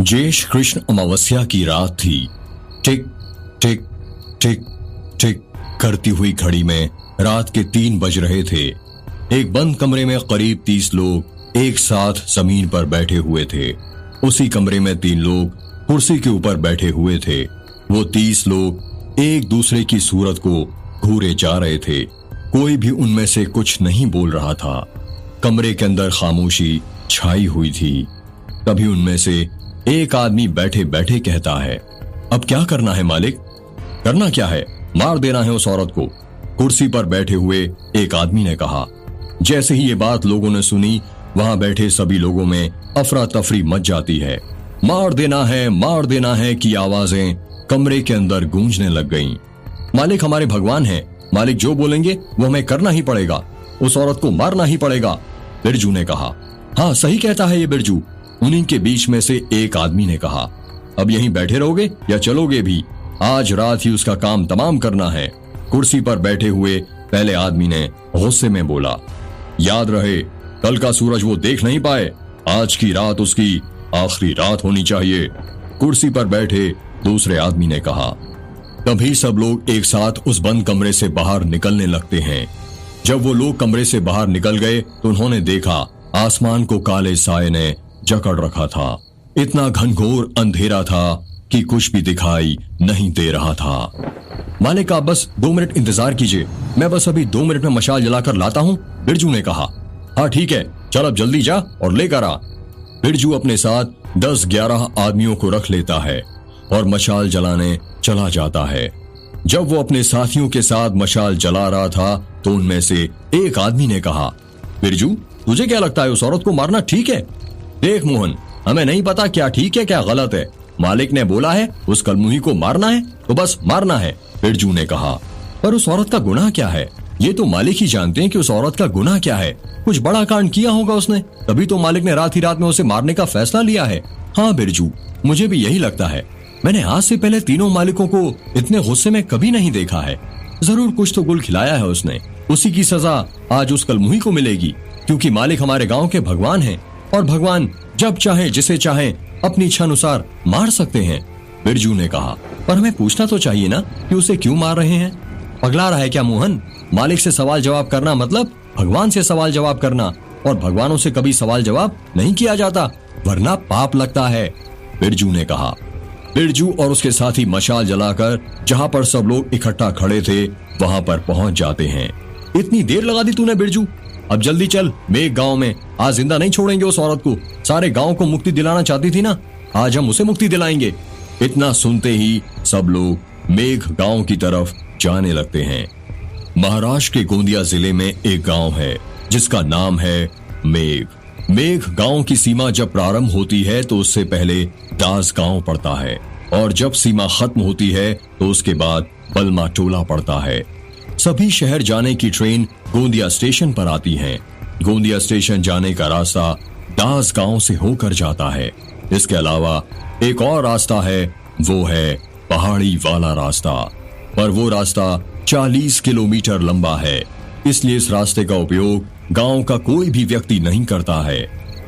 ज्येष्ठ कृष्ण अमावस्या की रात थी। टिक टिक टिक टिक करती हुई घड़ी में रात के 3 बज रहे थे। एक बंद कमरे में करीब 30 लोग एक साथ जमीन पर बैठे हुए थे। उसी कमरे में 3 लोग कुर्सी के ऊपर बैठे हुए थे। वो 30 लोग एक दूसरे की सूरत को घूरे जा रहे थे। कोई भी उनमें से कुछ नहीं बोल रहा था। कमरे के अंदर खामोशी छाई हुई थी। तभी उनमें से एक आदमी बैठे बैठे कहता है, अब क्या करना है मालिक? करना क्या है? मार देना है उस औरत को। कुर्सी पर बैठे हुए एक आदमी ने कहा। जैसे ही ये बात लोगों ने सुनी, वहां बैठे सभी लोगों में अफरा तफरी मच जाती है। मार देना है की आवाजें कमरे के अंदर गूंजने लग गईं। मालिक हमारे भगवान हैं। मालिक जो बोलेंगे वो हमें करना ही पड़ेगा। उस औरत को मारना ही पड़ेगा, बिरजू ने कहा। हाँ सही कहता है ये बिरजू, उन्हीं के बीच में से एक आदमी ने कहा। अब यहीं बैठे रहोगे या चलोगे भी? आज रात ही उसका काम तमाम करना है। कुर्सी पर बैठे हुए पहले आदमी ने गुस्से में बोला, याद रहे कल का सूरज वो देख नहीं पाए। आज की रात उसकी आखिरी रात होनी चाहिए। कुर्सी पर बैठे दूसरे आदमी ने कहा। तभी सब लोग एक साथ उस बंद कमरे से बाहर निकलने लगते हैं। जब वो लोग कमरे से बाहर निकल गए तो उन्होंने देखा आसमान को काले साए ने जकड़ रखा था। इतना घनघोर अंधेरा था कि कुछ भी दिखाई नहीं दे रहा था। मालिक आप बस 2 मिनट इंतजार कीजिए, मैं बस अभी 2 मिनट में मशाल जलाकर लाता हूँ, बिरजू ने कहा। हाँ ठीक है, चल अब जल्दी जा और लेकर आ। बिरजू अपने साथ 10-11 आदमियों को रख लेता है और मशाल जलाने चला जाता है। जब वो अपने साथियों के साथ मशाल जला रहा था तो उनमें से एक आदमी ने कहा, बिरजू तुझे क्या लगता है उस औरत को मारना ठीक है? देख मोहन, हमें नहीं पता क्या ठीक है क्या गलत है। मालिक ने बोला है उस कलमुही को मारना है तो बस मारना है, बिरजू ने कहा। पर उस औरत का गुनाह क्या है? ये तो मालिक ही जानते हैं कि उस औरत का गुनाह क्या है। कुछ बड़ा कांड किया होगा उसने, तभी तो मालिक ने रात ही रात में उसे मारने का फैसला लिया है। हाँ बिरजू, मुझे भी यही लगता है। मैंने आज से पहले तीनों मालिकों को इतने गुस्से में कभी नहीं देखा है। जरूर कुछ तो गुल खिलाया है उसने। उसी की सजा आज उस कलमुही को मिलेगी, क्योंकि मालिक हमारे गांव के भगवान हैं और भगवान जब चाहे जिसे चाहे अपनी इच्छा अनुसार मार सकते हैं, बिरजू ने कहा। पर हमें पूछना तो चाहिए ना कि उसे क्यों मार रहे हैं? पगला रहा है क्या मोहन? मालिक से सवाल जवाब करना मतलब भगवान से सवाल जवाब करना, और भगवानों से कभी सवाल जवाब नहीं किया जाता, वरना पाप लगता है, बिरजू ने कहा। बिरजू और उसके साथी मशाल जलाकर जहां पर सब लोग इकट्ठा खड़े थे वहां पर पहुंच जाते हैं। इतनी देर लगा दी तूने बिरजू, अब जल्दी चल। मेघ गांव में आज जिंदा नहीं छोड़ेंगे उस औरत को। सारे गांव को मुक्ति दिलाना चाहती थी ना, आज हम उसे मुक्ति दिलाएंगे। इतना सुनते ही सब लोग मेघ गांव की तरफ जाने लगते हैं। महाराष्ट्र के गोंदिया जिले में एक गांव है जिसका नाम है मेघ। मेघ गांव की सीमा जब प्रारंभ होती है तो उससे पहले दास गांव पड़ता है, और जब सीमा खत्म होती है तो उसके बाद बलमा टोला पड़ता है। सभी शहर जाने की ट्रेन गोंदिया स्टेशन पर आती है। गोंदिया स्टेशन जाने का रास्ता दास गांव से होकर जाता है। इसके अलावा एक और रास्ता है, वो है पहाड़ी वाला रास्ता। पर वो रास्ता 40 किलोमीटर लंबा है, इसलिए इस रास्ते का उपयोग गांव का कोई भी व्यक्ति नहीं करता है।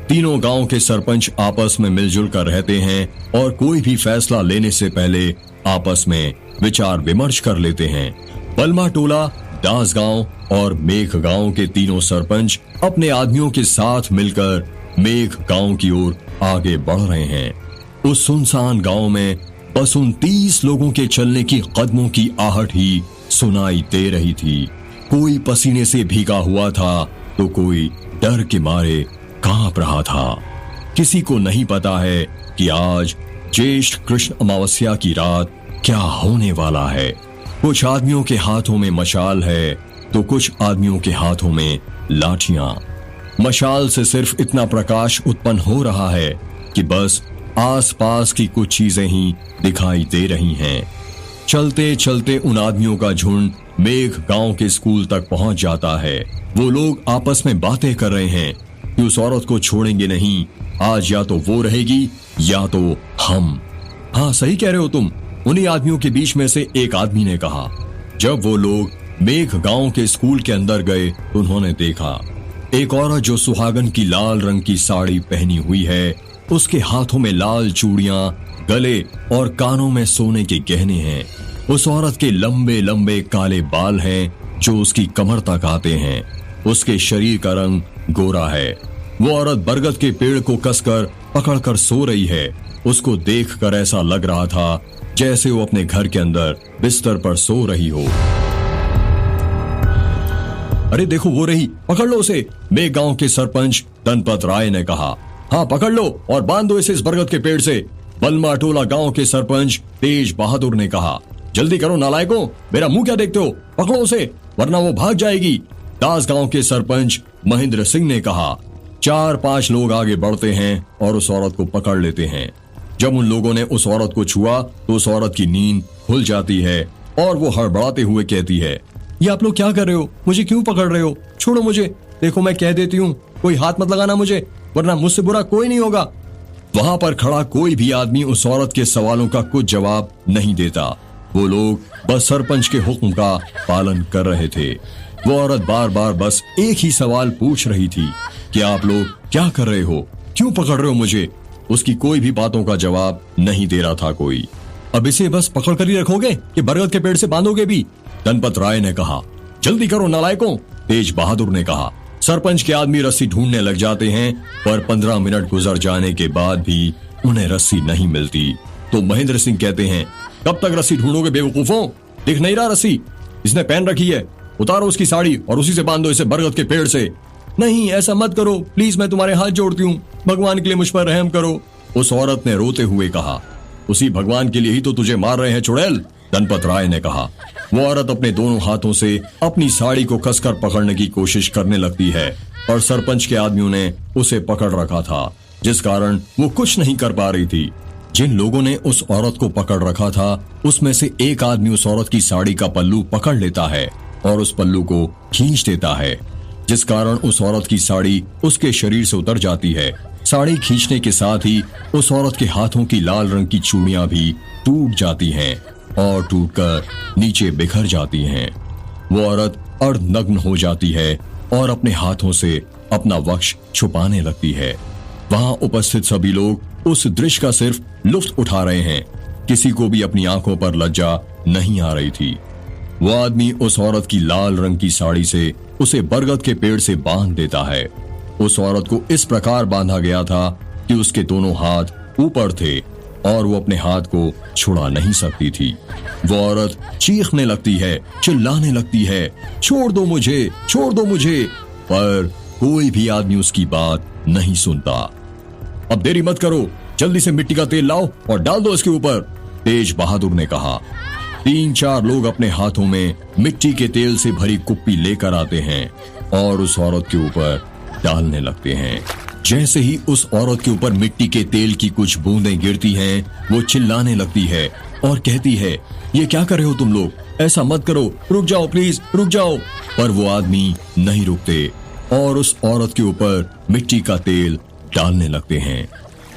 तीनों गांव के सरपंच आपस में मिलजुल कर रहते हैं और कोई भी फैसला लेने से पहले आपस में विचार विमर्श कर लेते हैं। बलमा टोला, दास गांव और मेघ गांव के तीनों सरपंच अपने आदमियों के साथ मिलकर मेघ गांव की ओर आगे बढ़ रहे हैं। उस सुनसान गांव में बस उन 30 लोगों के चलने की कदमों की आहट ही सुनाई दे रही थी। कोई पसीने से भीगा हुआ था तो कोई डर के मारे कांप रहा था। किसी को नहीं पता है कि आज ज्येष्ठ कृष्ण अमावस्या की रात क्या होने वाला है। कुछ आदमियों के हाथों में मशाल है तो कुछ आदमियों के हाथों में लाठियां। मशाल से सिर्फ इतना प्रकाश उत्पन्न हो रहा है कि बस आसपास की कुछ चीजें ही दिखाई दे रही हैं। चलते चलते उन आदमियों का झुंड मेघ गांव के स्कूल तक पहुंच जाता है। वो लोग आपस में बातें कर रहे हैं कि उस औरत को छोड़ेंगे नहीं, आज या तो वो रहेगी या तो हम। हाँ सही कह रहे हो तुम, उन्हीं आदमियों के बीच में से एक आदमी ने कहा। जब वो लोग मेघ गांव के स्कूल के अंदर गए तो उन्होंने देखा एक औरत जो सुहागन की लाल रंग की साड़ी पहनी हुई है उसके हाथों में लाल चूड़ियां, गले और कानों में सोने के गहने हैं। उस औरत के लंबे लंबे काले बाल हैं जो उसकी कमर तक आते हैं। उसके शरीर का रंग गोरा है। वो औरत बरगद के पेड़ को कसकर पकड़कर सो रही है। उसको देखकर ऐसा लग रहा था जैसे वो अपने घर के अंदर बिस्तर पर सो रही हो। अरे देखो वो रही, पकड़ लो उसे, मेघ गांव के सरपंच धनपत राय ने कहा। हाँ पकड़ लो और बांध दो इसे इस बरगद के पेड़ से, बलमा टोला गांव के सरपंच तेज बहादुर ने कहा। जल्दी करो नालायकों, मेरा मुंह क्या देखते हो, पकड़ो उसे वरना वो भाग जाएगी, दास गांव के सरपंच महेंद्र सिंह ने कहा। 4-5 लोग आगे बढ़ते हैं और उस औरत को पकड़ लेते हैं। जब उन लोगों ने उस औरत को छुआ तो उस औरत की नींद खुल जाती है और वो हड़बड़ाते हुए कहती है, ये आप लोग क्या कर रहे हो, मुझे क्यों पकड़ रहे हो, छोड़ो मुझे, देखो मैं कह देती हूँ कोई हाथ मत लगाना मुझे, वरना मुझसे बुरा कोई नहीं होगा। वहां पर खड़ा कोई भी आदमी उस औरत के सवालों का कुछ जवाब नहीं देता। वो लोग बस सरपंच के हुक्म का पालन कर रहे थे। वो औरत बार बार बस एक ही सवाल पूछ रही थी कि आप लोग क्या कर रहे हो, क्यों पकड़ रहे हो मुझे। उसकी कोई भी बातों का जवाब नहीं दे रहा था कोई। अब इसे बस पकड़ कर ही रखोगे कि बरगद के पेड़ से बांधोगे भी, धनपत राय ने कहा। जल्दी करो नालायकों, तेज बहादुर ने कहा। सरपंच के आदमी रस्सी ढूंढने लग जाते हैं पर 15 मिनट गुजर जाने के बाद भी उन्हें रस्सी नहीं मिलती। तो महेंद्र सिंह कहते हैं, कब तक रस्सी ढूंढोगे बेवकूफों, दिख नहीं रहा रस्सी, इसने पहन रखी है, उतारो उसकी साड़ी और उसी से बांध दो इसे बरगद के पेड़ से। नहीं ऐसा मत करो प्लीज, मैं तुम्हारे हाथ जोड़ती हूँ, भगवान के लिए मुझ पर रहम करो, उस औरत ने रोते हुए कहा। उसी भगवान के लिए ही तो तुझे मार रहे हैं चुड़ैल, धनपत राय ने कहा। वो औरत अपने दोनों हाथों से अपनी साड़ी को कसकर पकड़ने की कोशिश करने लगती है और सरपंच के आदमियों ने उसे पकड़ रखा था, जिस कारण वो कुछ नहीं कर पा रही थी। जिन लोगों ने उस औरत को पकड़ रखा था उसमें से एक आदमी उस औरत की साड़ी का पल्लू पकड़ लेता है और उस पल्लू को खींच देता है, जिस कारण उस औरत की साड़ी उसके शरीर से उतर जाती है। साड़ी खींचने के साथ ही उस औरत के हाथों की लाल रंग की चूड़ियां भी टूट जाती हैं और टूटकर नीचे बिखर जाती हैं। वो औरत अर्धनग्न हो जाती है और अपने हाथों से अपना वक्ष छुपाने लगती है। वहां उपस्थित सभी लोग उस दृश्य का सिर्फ लुत्फ उठा रहे हैं। किसी को भी अपनी आंखों पर लज्जा नहीं आ रही थी। वो आदमी उस औरत की लाल रंग की साड़ी से उसे बरगद के पेड़ से बांध देता है। उस औरत को इस प्रकार बांधा गया था कि उसके दोनों हाथ ऊपर थे और वो अपने हाथ को छुड़ा नहीं सकती थी। वो औरत चीखने लगती है, चिल्लाने लगती है, छोड़ दो मुझे, छोड़ दो मुझे, पर कोई भी आदमी उसकी बात नहीं सुनता। अब देरी मत करो, जल्दी से मिट्टी का तेल लाओ और डाल दो इसके ऊपर, तेज बहादुर ने कहा। 3-4 लोग अपने हाथों में मिट्टी के तेल से भरी कुप्पी लेकर आते हैं और उस औरत के ऊपर डालने लगते हैं। जैसे ही उस औरत के ऊपर मिट्टी के तेल की कुछ बूंदें गिरती हैं, वो चिल्लाने लगती है और कहती है, ये क्या कर रहे हो तुम लोग, ऐसा मत करो, रुक जाओ प्लीज, रुक जाओ। पर वो आदमी नहीं रुकते और उस औरत के ऊपर मिट्टी का तेल डालने लगते हैं।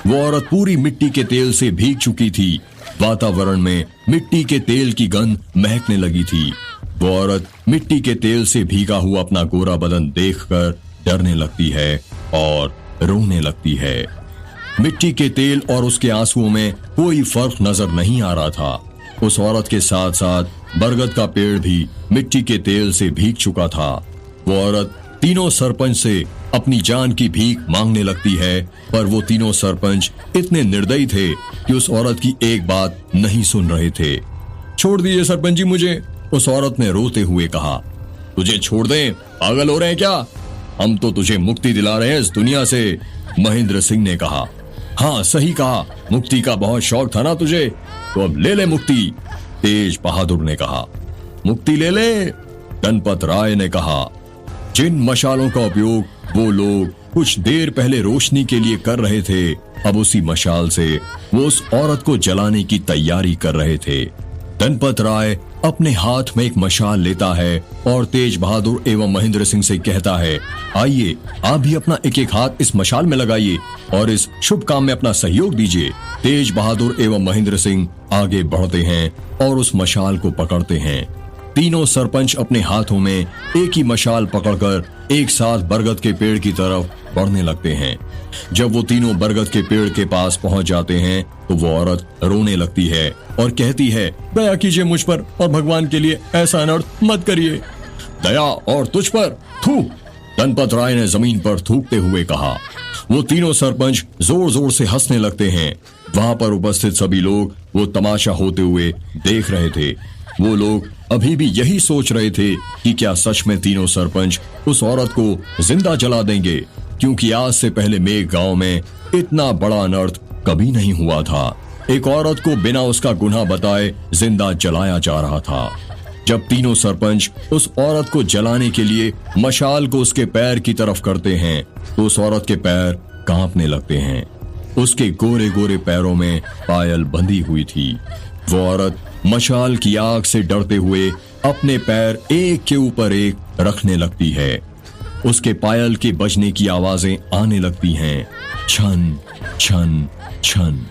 वो औरत पूरी मिट्टी के तेल से भीग चुकी थी। वातावरण में मिट्टी के तेल की गंध महकने लगी थी। वो औरत मिट्टी के तेल से भीगा हुआ अपना गोरा बदन देखकर डरने लगती है और रोने लगती है। मिट्टी के तेल और उसके आंसुओं में कोई फर्क नजर नहीं आ रहा था। उस औरत के साथ साथ बरगद का पेड़ भी मिट्टी के तेल से भीग चुका था। वो औरत तीनों सरपंच से अपनी जान की भीख मांगने लगती है, पर वो तीनों सरपंच इतने निर्दयी थे कि उस औरत की एक बात नहीं सुन रहे थे। छोड़ दीजिए सरपंच जी मुझे, उस औरत ने रोते हुए कहा। तुझे छोड़ दें, पागल हो रहे हैं क्या, हम तो तुझे मुक्ति दिला रहे हैं इस दुनिया से, महेंद्र सिंह ने कहा। हाँ सही कहा, मुक्ति का बहुत शौक था ना तुझे, तो अब ले ले मुक्ति, तेज बहादुर ने कहा। मुक्ति ले ले, धनपत राय ने कहा। जिन मशालों का उपयोग वो लोग कुछ देर पहले रोशनी के लिए कर रहे थे, अब उसी मशाल से वो उस औरत को जलाने की तैयारी कर रहे थे। धनपत राय अपने हाथ में एक मशाल लेता है और तेज बहादुर एवं महेंद्र सिंह से कहता है, आइए आप भी अपना एक एक हाथ इस मशाल में लगाइए और इस शुभ काम में अपना सहयोग दीजिए। तेज बहादुर एवं महेंद्र सिंह आगे बढ़ते हैं और उस मशाल को पकड़ते हैं। तीनों सरपंच अपने हाथों में एक ही मशाल पकड़कर एक साथ बरगद के पेड़ की तरफ बढ़ने लगते हैं। जब वो तीनों बरगद के पेड़ के पास पहुंच जाते हैं तो वो औरत रोने लगती है और कहती है, दया कीजिए मुझ पर और भगवान के लिए ऐसा अनर्थ मत करिए। दया और तुझ पर? थू! गणपत राय ने जमीन पर थूकते हुए कहा। वो तीनों सरपंच जोर जोर से हंसने लगते हैं। वहां पर उपस्थित सभी लोग वो तमाशा होते हुए देख रहे थे। वो लोग अभी भी यही सोच रहे थे कि क्या सच में तीनों सरपंच उस औरत को जिंदा जला देंगे, क्योंकि आज से पहले मेघ गांव में इतना बड़ा अनर्थ कभी नहीं हुआ था। एक औरत को बिना उसका गुनाह बताए जिंदा जलाया जा रहा था। जब तीनों सरपंच उस औरत को जलाने के लिए मशाल को उसके पैर की तरफ करते हैं तो उस औरत के पैर कांपने लगते हैं। उसके गोरे गोरे पैरों में पायल बंधी हुई थी। वो औरत मशाल की आग से डरते हुए अपने पैर एक के ऊपर एक रखने लगती है। उसके पायल के बजने की आवाजें आने लगती हैं, छन छन छन।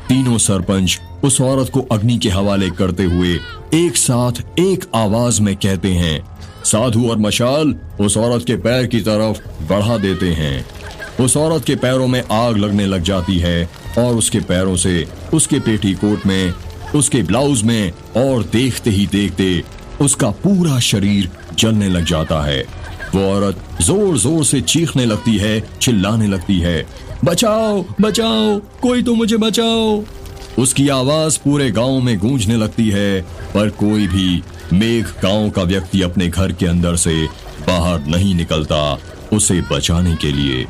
तीनों सरपंच उस औरत को अग्नि के हवाले करते हुए एक साथ एक आवाज में कहते हैं, साधु और मशाल उस औरत के पैर की तरफ बढ़ा देते हैं। उस औरत के पैरों में आग लगने लग जाती है और उसके पैरों से उसके पेटीकोट में, उसके ब्लाउज में और देखते ही देखते उसका पूरा शरीर जलने लग जाता है। वो औरत जोर जोर से चीखने लगती है, चिल्लाने लगती है, बचाओ बचाओ, कोई तो मुझे बचाओ। उसकी आवाज पूरे गांव में गूंजने लगती है, पर कोई भी मेघ गांव का व्यक्ति अपने घर के अंदर से बाहर नहीं निकलता उसे बचाने के लिए।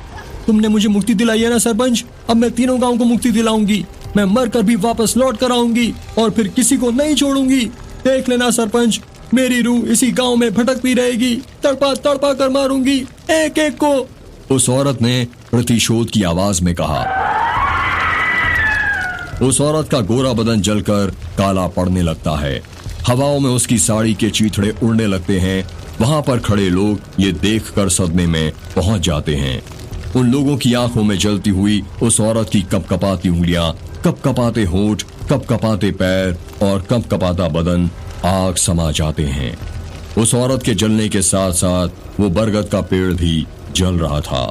तुमने मुझे मुक्ति दिलाई है ना सरपंच, अब मैं तीनों गांव को मुक्ति दिलाऊंगी। मैं मरकर भी वापस लौट कर आऊंगी और फिर किसी को नहीं छोड़ूंगी। देख लेना सरपंच, मेरी रूह इसी गांव में भटकती रहेगी, तड़पा तड़पा कर मारूंगी एक एक को। उस औरत ने प्रतिशोध की आवाज में कहा। उस औरत का गोरा बदन जलकर काला पड़ने लगता है। हवाओं में उसकी साड़ी के चीथड़े उड़ने लगते हैं। वहां पर खड़े लोग ये देखकर सदमे में पहुंच जाते हैं। उन लोगों की आंखों में जलती हुई उस औरत की कपकपाती उंगलियां, कपकपाते होंठ, कपकपाते पैर और कपकपाता बदन आग समा जाते हैं। उस औरत के जलने के साथ साथ वो बरगद का पेड़ भी जल रहा था।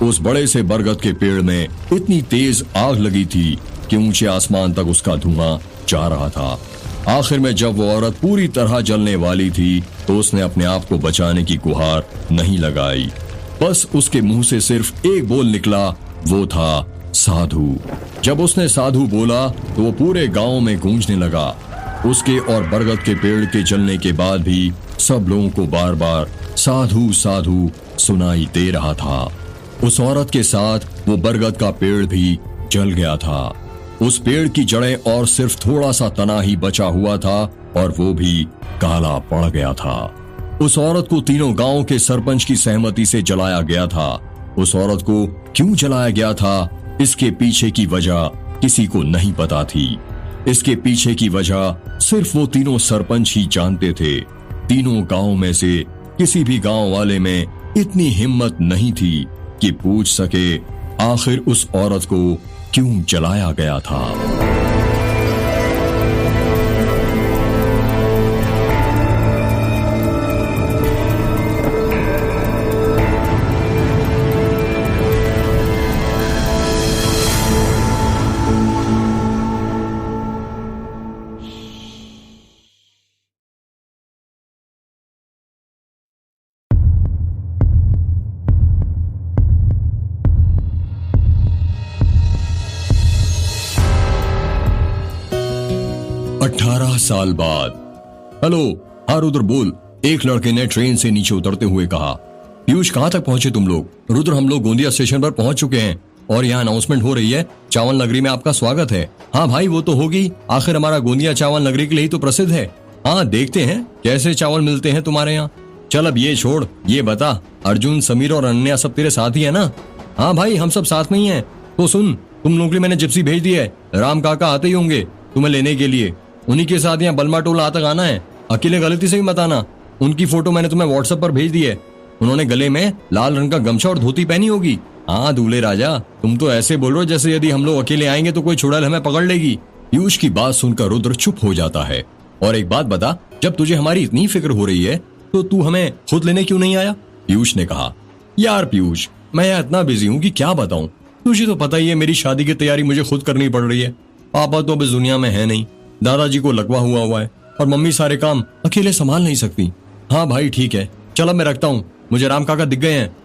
उस बड़े से बरगद के पेड़ में इतनी तेज आग लगी थी कि ऊंचे आसमान तक उसका धुआं जा रहा था। आखिर में जब वो औरत पूरी तरह जलने वाली थी तो उसने अपने आप को बचाने की गुहार नहीं लगाई। बस उसके मुंह से सिर्फ एक बोल निकला, वो था साधु। जब उसने साधु बोला तो वो पूरे गांव में गूंजने लगा। उसके और बरगद के पेड़ के जलने के बाद भी सब लोगों को बार बार साधु साधु सुनाई दे रहा था। उस औरत के साथ वो बरगद का पेड़ भी जल गया था। उस पेड़ की जड़ें और सिर्फ थोड़ा सा तना ही बचा हुआ था और वो भी काला पड़ गया था। उस औरत को तीनों गांव के सरपंच की सहमति से जलाया गया था। उस औरत को क्यों जलाया गया था, इसके पीछे की वजह किसी को नहीं पता थी। इसके पीछे की वजह सिर्फ वो तीनों सरपंच ही जानते थे। तीनों गांव में से किसी भी गांव वाले में इतनी हिम्मत नहीं थी कि पूछ सके आखिर उस औरत को क्यों जलाया गया था। साल बाद। हेलो, हाँ रुद्र बोल। एक लड़के ने ट्रेन से नीचे उतरते हुए कहा, पीयूष कहाँ तक पहुंचे तुम लोग? रुद्र, हम लोग गोंदिया स्टेशन पर पहुंच चुके हैं और यहाँ अनाउंसमेंट हो रही है, चावल नगरी में आपका स्वागत है। हाँ भाई, वो तो होगी, आखिर हमारा गोंदिया चावल नगरी के लिए ही तो प्रसिद्ध है। हाँ, देखते हैं कैसे चावल मिलते हैं तुम्हारे यहाँ। चल अब ये छोड़, ये बता, अर्जुन, समीर और अनन्या सब तेरे साथ ही है ना? हाँ भाई, हम सब साथ में ही हैं। तो सुन, तुम लोगों के लिए मैंने जिप्सी भेज दी है। राम काका आते ही होंगे तुम्हें लेने के लिए। उन्हीं के साथ यहाँ बलमा टोला तक आना है। अकेले गलती से भी मत आना। उनकी फोटो मैंने तुम्हें व्हाट्सएप पर भेज दी है। उन्होंने गले में लाल रंग का गमछा और धोती पहनी होगी। हाँ दूल्हे राजा, तुम तो ऐसे बोल रहे हो जैसे यदि हम लोग अकेले आएंगे तो कोई चुड़ैल हमें पकड़ लेगी। पीयूष की बात सुनकर रुद्र चुप हो जाता है। और एक बात बता, जब तुझे हमारी इतनी फिक्र हो रही है तो तू हमें खुद लेने क्यों नहीं आया? पीयूष ने कहा, यार पीयूष, मैं यहाँ इतना बिजी हूँ कि क्या बताऊं। तुझे तो पता ही है मेरी शादी की तैयारी मुझे खुद करनी पड़ रही है। पापा तो अब इस दुनिया में है नहीं, दादाजी को लकवा हुआ है और मम्मी सारे काम अकेले संभाल नहीं सकती। हाँ भाई ठीक है, चलो मैं रखता हूँ, मुझे राम काका दिख गए हैं।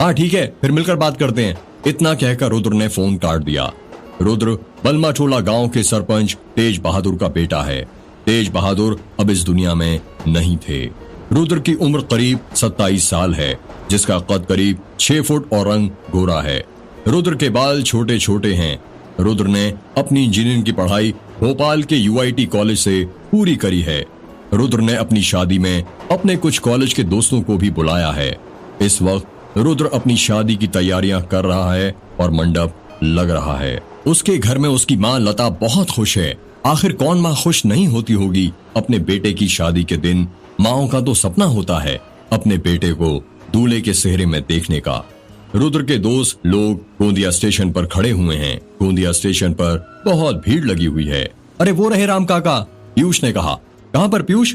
हाँ ठीक है, फिर मिलकर बात करते हैं। इतना कहकर रुद्र ने फोन काट दिया। रुद्र बलमाटोला गांव के सरपंच तेज बहादुर का बेटा है। तेज बहादुर अब इस दुनिया में नहीं थे। रुद्र की उम्र करीब 27 साल है, जिसका कद करीब 6 फुट और रंग गोरा है। रुद्र के बाल छोटे छोटे हैं। रुद्र ने अपनी इंजीनियरिंग की पढ़ाई भोपाल के UIT कॉलेज से पूरी करी है। रुद्र ने अपनी शादी में अपने कुछ कॉलेज के दोस्तों को भी बुलाया है। इस वक्त रुद्र अपनी शादी की तैयारियां कर रहा है और मंडप लग रहा है। उसके घर में उसकी माँ लता बहुत खुश है। आखिर कौन माँ खुश नहीं होती होगी अपने बेटे की शादी के दिन। माँओं का तो सपना होता है अपने बेटे को दूल्हे के सेहरे में देखने का। रुद्र के दोस्त लोग गोंदिया स्टेशन पर खड़े हुए हैं। गोंदिया स्टेशन पर बहुत भीड़ लगी हुई है। अरे वो रहे राम काका, पीयूष ने कहा। कहाँ पर पीयूष?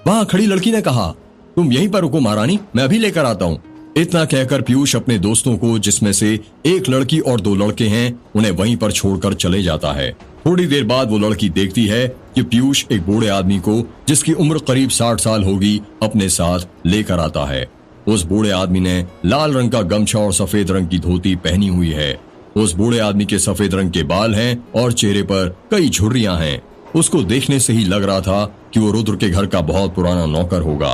वहाँ खड़ी लड़की ने कहा। तुम यहीं पर रुको महारानी, मैं अभी लेकर आता हूँ। इतना कहकर पीयूष अपने दोस्तों को, जिसमें से एक लड़की और 2 लड़के हैं, उन्हें वहीं पर छोड़कर चले जाता है। थोड़ी देर बाद वो लड़की देखती है कि पीयूष एक बूढ़े आदमी को, जिसकी उम्र करीब 60 साल होगी, अपने साथ लेकर आता है। उस बूढ़े आदमी ने लाल रंग का गमछा और सफेद रंग की धोती पहनी हुई है। उस बूढ़े आदमी के सफेद रंग के बाल हैं और चेहरे पर कई झुर्रियां हैं। उसको देखने से ही लग रहा था कि वो रुद्र के घर का बहुत पुराना नौकर होगा।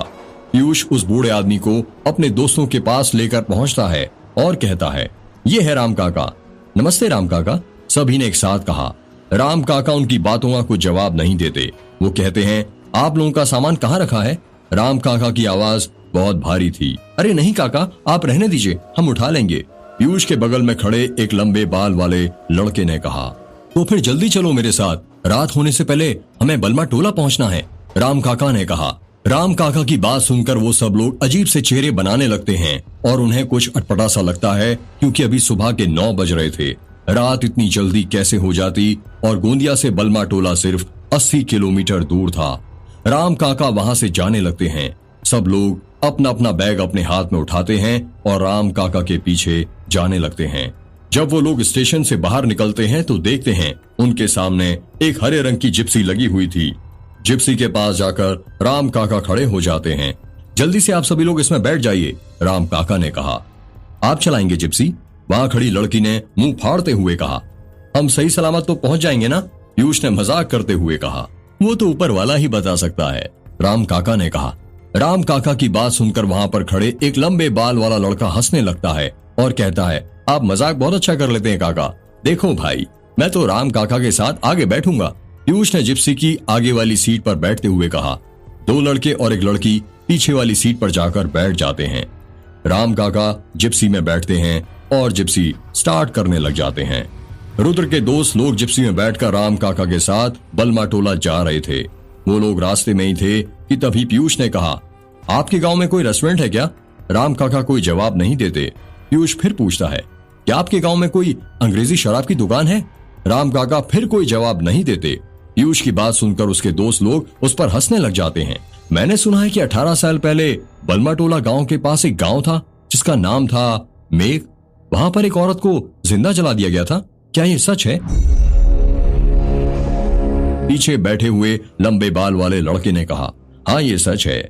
पीयूष उस बूढ़े आदमी को अपने दोस्तों के पास लेकर पहुंचता है और कहता है, ये है राम काका। नमस्ते राम काका, सभी ने एक साथ कहा। राम काका उनकी बातों का कुछ जवाब नहीं देते। वो कहते हैं, आप लोगों का सामान कहाँ रखा है? राम काका की आवाज बहुत भारी थी। अरे नहीं काका, आप रहने दीजिए, हम उठा लेंगे। पीयूष के बगल में खड़े एक लंबे बाल वाले लड़के ने कहा। तो फिर जल्दी चलो मेरे साथ, रात होने से पहले हमें बलमाटोला पहुंचना है, राम काका ने कहा। राम काका की बात सुनकर वो सब लोग अजीब से चेहरे बनाने लगते हैं और उन्हें कुछ अटपटा सा लगता है, क्योंकि अभी सुबह के 9 बज रहे थे। रात इतनी जल्दी कैसे हो जाती, और गोंदिया से बलमाटोला सिर्फ 80 किलोमीटर दूर था। राम काका वहां से जाने लगते हैं। सब लोग अपना अपना बैग अपने हाथ में उठाते हैं और राम काका के पीछे जाने लगते हैं। जब वो लोग स्टेशन से बाहर निकलते हैं तो देखते हैं उनके सामने एक हरे रंग की जिप्सी लगी हुई थी। जिप्सी के पास जाकर राम काका खड़े हो जाते हैं। जल्दी से आप सभी लोग इसमें बैठ जाइए, राम काका ने कहा। आप चलाएंगे जिप्सी? वहां खड़ी लड़की ने मुंह फाड़ते हुए कहा। हम सही सलामत तो पहुंच जाएंगे ना? पीयूष ने मजाक करते हुए कहा। वो तो ऊपर वाला ही बता सकता है, राम काका ने कहा। राम काका की बात सुनकर वहां पर खड़े एक लंबे बाल वाला लड़का हंसने लगता है और कहता है, आप मजाक बहुत अच्छा कर लेते हैं काका। देखो भाई, मैं तो राम काका के साथ आगे बैठूंगा। पीयूष ने जिप्सी की आगे वाली सीट पर बैठते हुए कहा। 2 लड़के और एक लड़की पीछे वाली सीट पर जाकर बैठ जाते हैं। राम काका जिप्सी में बैठते हैं और जिप्सी स्टार्ट करने लग जाते हैं। रुद्र के दोस्त लोग जिप्सी में बैठकर राम काका के साथ बलमाटोला जा रहे थे। वो लोग रास्ते में ही थे कि तभी पीयूष ने कहा, आपके गांव में कोई रेस्टोरेंट है क्या? राम काका कोई जवाब नहीं देते। पीयूष फिर पूछता है, क्या आपके गांव में कोई अंग्रेजी शराब की दुकान है? राम काका फिर कोई जवाब नहीं देते। पीयूष की बात सुनकर उसके दोस्त लोग उस पर हंसने लग जाते हैं। मैंने सुना है कि 18 साल पहले बलमाटोला गांव के पास एक गांव था जिसका नाम था मेघ। वहां पर एक औरत को जिंदा जला दिया गया था, क्या ये सच है? पीछे बैठे हुए लंबे बाल वाले लड़के ने कहा, हाँ ये सच है।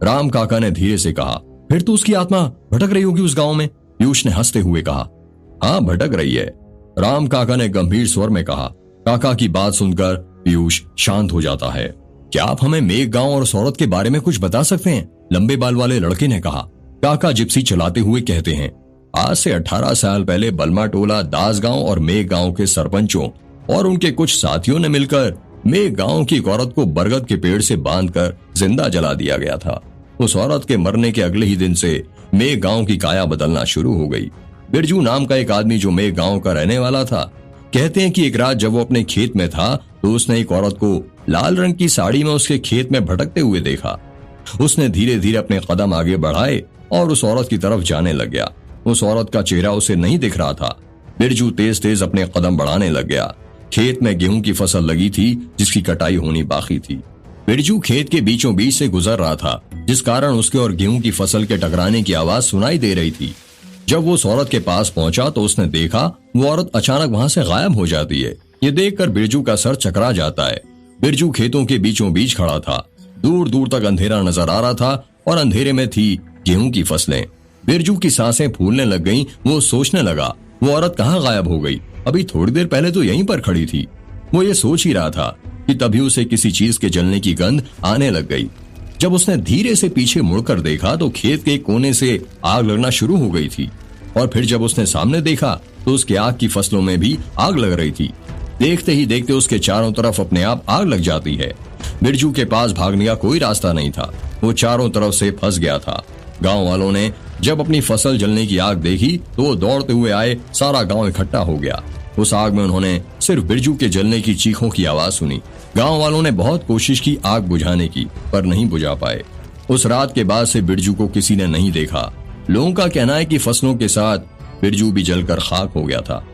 राम काका ने धीरे से कहा, फिर तो उसकी आत्मा भटक रही होगी उस गांव में। पीयूष ने हंसते हुए कहा, हाँ भटक रही है। राम काका ने गंभीर स्वर में कहा। काका की बात सुनकर पीयूष शांत हो जाता है। क्या आप हमें मेघ गांव और उस औरत के बारे में कुछ बता सकते हैं? लंबे बाल वाले लड़के ने कहा। काका जिप्सी चलाते हुए कहते हैं, आज से 18 साल पहले बलमाटोला, दास गांव और मेघ गांव के सरपंचों और उनके कुछ साथियों ने मिलकर मेघ गांव की एक औरत को बरगद के पेड़ से बांधकर जिंदा जला दिया गया था। उस औरत के मरने के अगले ही दिन से मेघ गांव की काया बदलना शुरू हो गई। बिरजू नाम का एक आदमी जो मेघ गांव का रहने वाला था, कहते हैं कि एक रात जब वो अपने खेत में था तो उसने एक औरत को लाल रंग की साड़ी में उसके खेत में भटकते हुए देखा। उसने धीरे धीरे अपने कदम आगे बढ़ाए और उस औरत की तरफ जाने लग गया। उस औरत का चेहरा उसे नहीं दिख रहा था। बिरजू तेज तेज अपने कदम बढ़ाने लग गया। खेत में गेहूं की फसल लगी थी जिसकी कटाई होनी बाकी थी। बिरजू खेत के बीचों बीच से गुजर रहा था जिस कारण उसके और गेहूं की फसल के टकराने की आवाज सुनाई दे रही थी। जब वो उस औरत के पास पहुंचा तो उसने देखा वो औरत अचानक वहां से गायब हो जाती है। ये देखकर बिरजू का सर चकरा जाता है। बिरजू खेतों के बीचों बीच खड़ा था। दूर दूर तक अंधेरा नजर आ रहा था और अंधेरे में थी गेहूं की फसलें। बिरजू की सांसें फूलने लग गईं। वो सोचने लगा, वो औरत कहाँ गायब हो गई? अभी थोड़ी देर पहले तो यहीं पर खड़ी थी। वो ये सोच ही रहा था कि तभी उसे किसी चीज के जलने की गंध आने लग गई। जब उसने धीरे से पीछे मुड़कर देखा तो खेत के कोने से आग लगना शुरू हो गई थी। और फिर जब उसने सामने देखा तो उसके आग की फसलों में भी आग लग रही थी। देखते ही देखते उसके चारों तरफ अपने आप आग लग जाती है। बिरजू के पास भागने का कोई रास्ता नहीं था। वो चारों तरफ से फंस गया था। गांव वालों ने जब अपनी फसल जलने की आग देखी तो वो दौड़ते हुए आए। सारा गांव इकट्ठा हो गया। उस आग में उन्होंने सिर्फ बिरजू के जलने की चीखों की आवाज सुनी। गांव वालों ने बहुत कोशिश की आग बुझाने की, पर नहीं बुझा पाए। उस रात के बाद से बिरजू को किसी ने नहीं देखा। लोगों का कहना है कि फसलों के साथ बिरजू भी जलकर खाक हो गया था।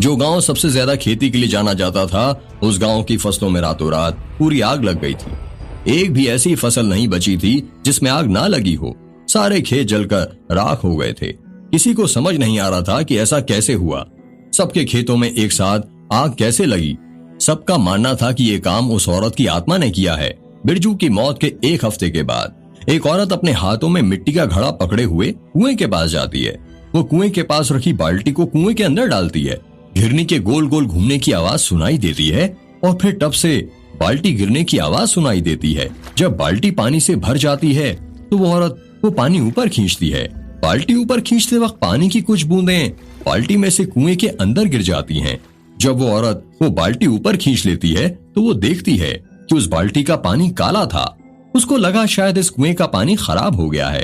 जो गांव सबसे ज्यादा खेती के लिए जाना जाता था, उस गांव की फसलों में रातों रात पूरी आग लग गई थी। एक भी ऐसी फसल नहीं बची थी जिसमें आग ना लगी हो। सारे खेत जलकर राख हो गए थे। किसी को समझ नहीं आ रहा था कि ऐसा कैसे हुआ। सबके खेतों में एक साथ आग कैसे लगी? सबका मानना था कि ये काम उस औरत की आत्मा ने किया है। बिरजू की मौत के एक हफ्ते के बाद एक औरत अपने हाथों में मिट्टी का घड़ा पकड़े हुए कुएं के पास जाती है। वो कुएं के पास रखी बाल्टी को कुएं के अंदर डालती है। घिरनी के गोल गोल घूमने की आवाज सुनाई देती है और फिर टब से बाल्टी गिरने की आवाज सुनाई देती है। जब बाल्टी पानी से भर जाती है तो वो औरत वो पानी ऊपर खींचती है। बाल्टी ऊपर खींचते वक्त पानी की कुछ बूंदें बाल्टी में से कुएं के अंदर गिर जाती हैं। जब वो औरत वो बाल्टी ऊपर खींच लेती है तो वो देखती है कि उस बाल्टी का पानी काला था। उसको लगा शायद इस कुएं का पानी खराब हो गया है।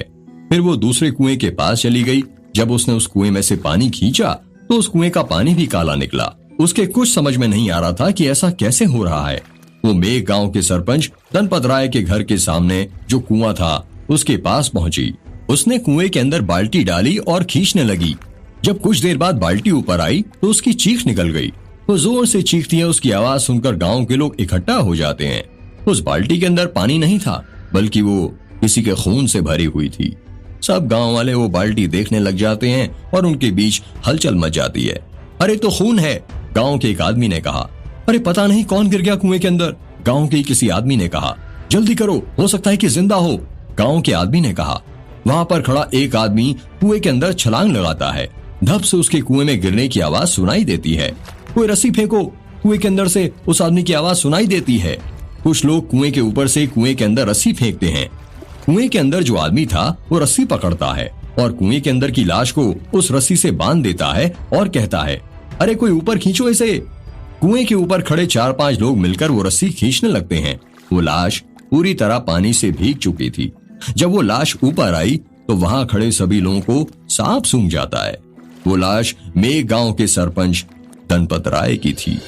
फिर वो दूसरे कुएं के पास चली गई। जब उसने उस कुएं में से पानी खींचा तो उस कुएं का पानी भी काला निकला। उसके कुछ समझ में नहीं आ रहा था कि ऐसा कैसे हो रहा है। वो मेघ गांव के सरपंच धनपत राय के घर के सामने जो कुआं था उसके पास पहुंची। उसने कुएं के अंदर बाल्टी डाली और खींचने लगी। जब कुछ देर बाद बाल्टी ऊपर आई तो उसकी चीख निकल गई। वो जोर से चीखती है। उसकी आवाज सुनकर गांव के लोग इकट्ठा हो जाते हैं। उस बाल्टी के अंदर पानी नहीं था, बल्कि वो किसी के खून से भरी हुई थी। सब गांव वाले वो बाल्टी देखने लग जाते हैं और उनके बीच हलचल मच जाती है। अरे तो खून है, गांव के एक आदमी ने कहा। अरे पता नहीं कौन गिर गया कुएं के अंदर, गांव के किसी आदमी ने कहा। जल्दी करो, हो सकता है कि जिंदा हो, गांव के आदमी ने कहा। वहां पर खड़ा एक आदमी कुएं के अंदर छलांग लगाता है। धप से उसके कुएं में गिरने की आवाज सुनाई देती है। कोई रस्सी फेंको, कुएं के अंदर से उस आदमी की आवाज सुनाई देती है। कुछ लोग कुएं के ऊपर से कुएं के अंदर रस्सी फेंकते हैं। कुएं के अंदर जो आदमी था वो रस्सी पकड़ता है और कुएं के अंदर की लाश को उस रस्सी से बांध देता है और कहता है, अरे कोई ऊपर खींचो इसे। कुएं के ऊपर खड़े 4-5 लोग मिलकर वो रस्सी खींचने लगते हैं। वो लाश पूरी तरह पानी से भीग चुकी थी। जब वो लाश ऊपर आई तो वहां खड़े सभी लोगों को सांप सूंघ जाता है। वो लाश मेघ गांव के सरपंच धनपत राय की थी।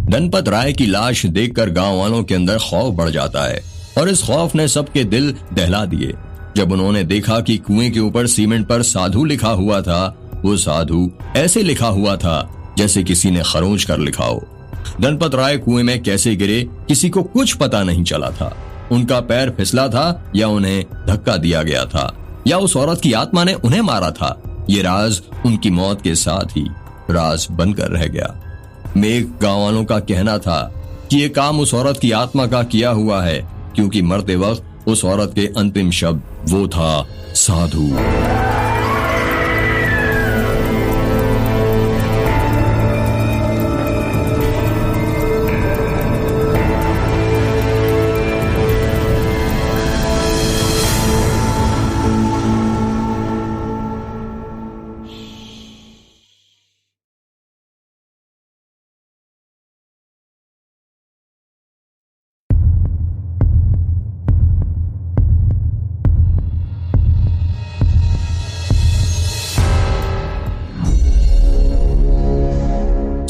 धनपत राय की लाश देखकर गांव वालों के अंदर खौफ बढ़ जाता है और इस खौफ ने सबके दिल दहला दिए। जब उन्होंने देखा कि कुएं के ऊपर सीमेंट पर साधु लिखा हुआ था, वो साधु ऐसे लिखा हुआ था जैसे किसी ने खरोंच कर लिखा हो। धनपत राय कुएं में कैसे गिरे किसी को कुछ पता नहीं चला था। उनका पैर फिसला था या उन्हें धक्का दिया गया था या उस औरत की आत्मा ने उन्हें मारा था। ये राज उनकी मौत के साथ ही राज बनकर रह गया। मेघ गांव वालों का कहना था कि ये काम उस औरत की आत्मा का किया हुआ है, क्योंकि मरते वक्त उस औरत के अंतिम शब्द वो था साधु।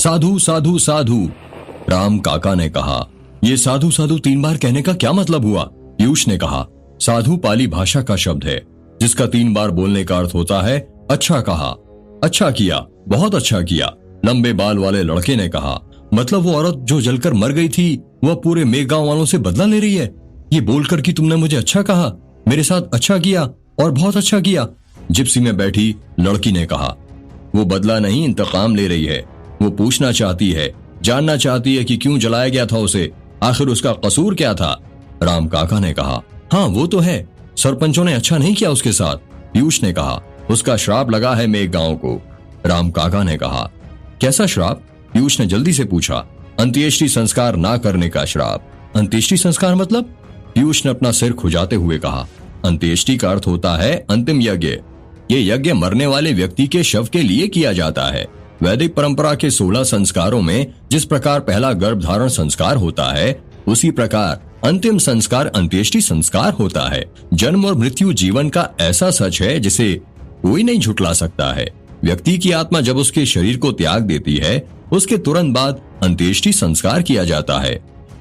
साधु साधु साधु, राम काका ने कहा। ये साधु साधु 3 बार कहने का क्या मतलब हुआ? पीयूष ने कहा। साधु पाली भाषा का शब्द है जिसका 3 बार बोलने का अर्थ होता है अच्छा कहा, अच्छा किया, बहुत अच्छा किया। लंबे बाल वाले लड़के ने कहा। मतलब वो औरत जो जलकर मर गई थी वह पूरे मेघ गांव वालों से बदला ले रही है? ये बोलकर कि तुमने मुझे अच्छा कहा, मेरे साथ अच्छा किया और बहुत अच्छा किया, जिप्सी में बैठी लड़की ने कहा। वो बदला नहीं, इंतकाम ले रही है। वो पूछना चाहती है, जानना चाहती है कि क्यों जलाया गया था उसे, आखिर उसका कसूर क्या था? राम काका ने कहा, हाँ वो तो है, सरपंचों ने अच्छा नहीं किया उसके साथ। पीयूष ने कहा, उसका श्राप लगा है मेघ गांव को। राम काका ने कहा, कैसा श्राप? पीयूष ने जल्दी से पूछा। अंत्येष्टि संस्कार ना करने का श्राप। अंत्येष्टि संस्कार मतलब? पीयूष ने अपना सिर खुजाते हुए कहा, अंत्येष्टि का अर्थ होता है अंतिम यज्ञ। ये यज्ञ मरने वाले व्यक्ति के शव के लिए किया जाता है। वैदिक परंपरा के 16 संस्कारों में जिस प्रकार पहला गर्भधारण संस्कार होता है, उसी प्रकार अंतिम संस्कार अंत्येष्टि संस्कार होता है। जन्म और मृत्यु जीवन का ऐसा सच है जिसे कोई नहीं झुटला सकता है। व्यक्ति की आत्मा जब उसके शरीर को त्याग देती है, उसके तुरंत बाद अंत्येष्टि संस्कार किया जाता है।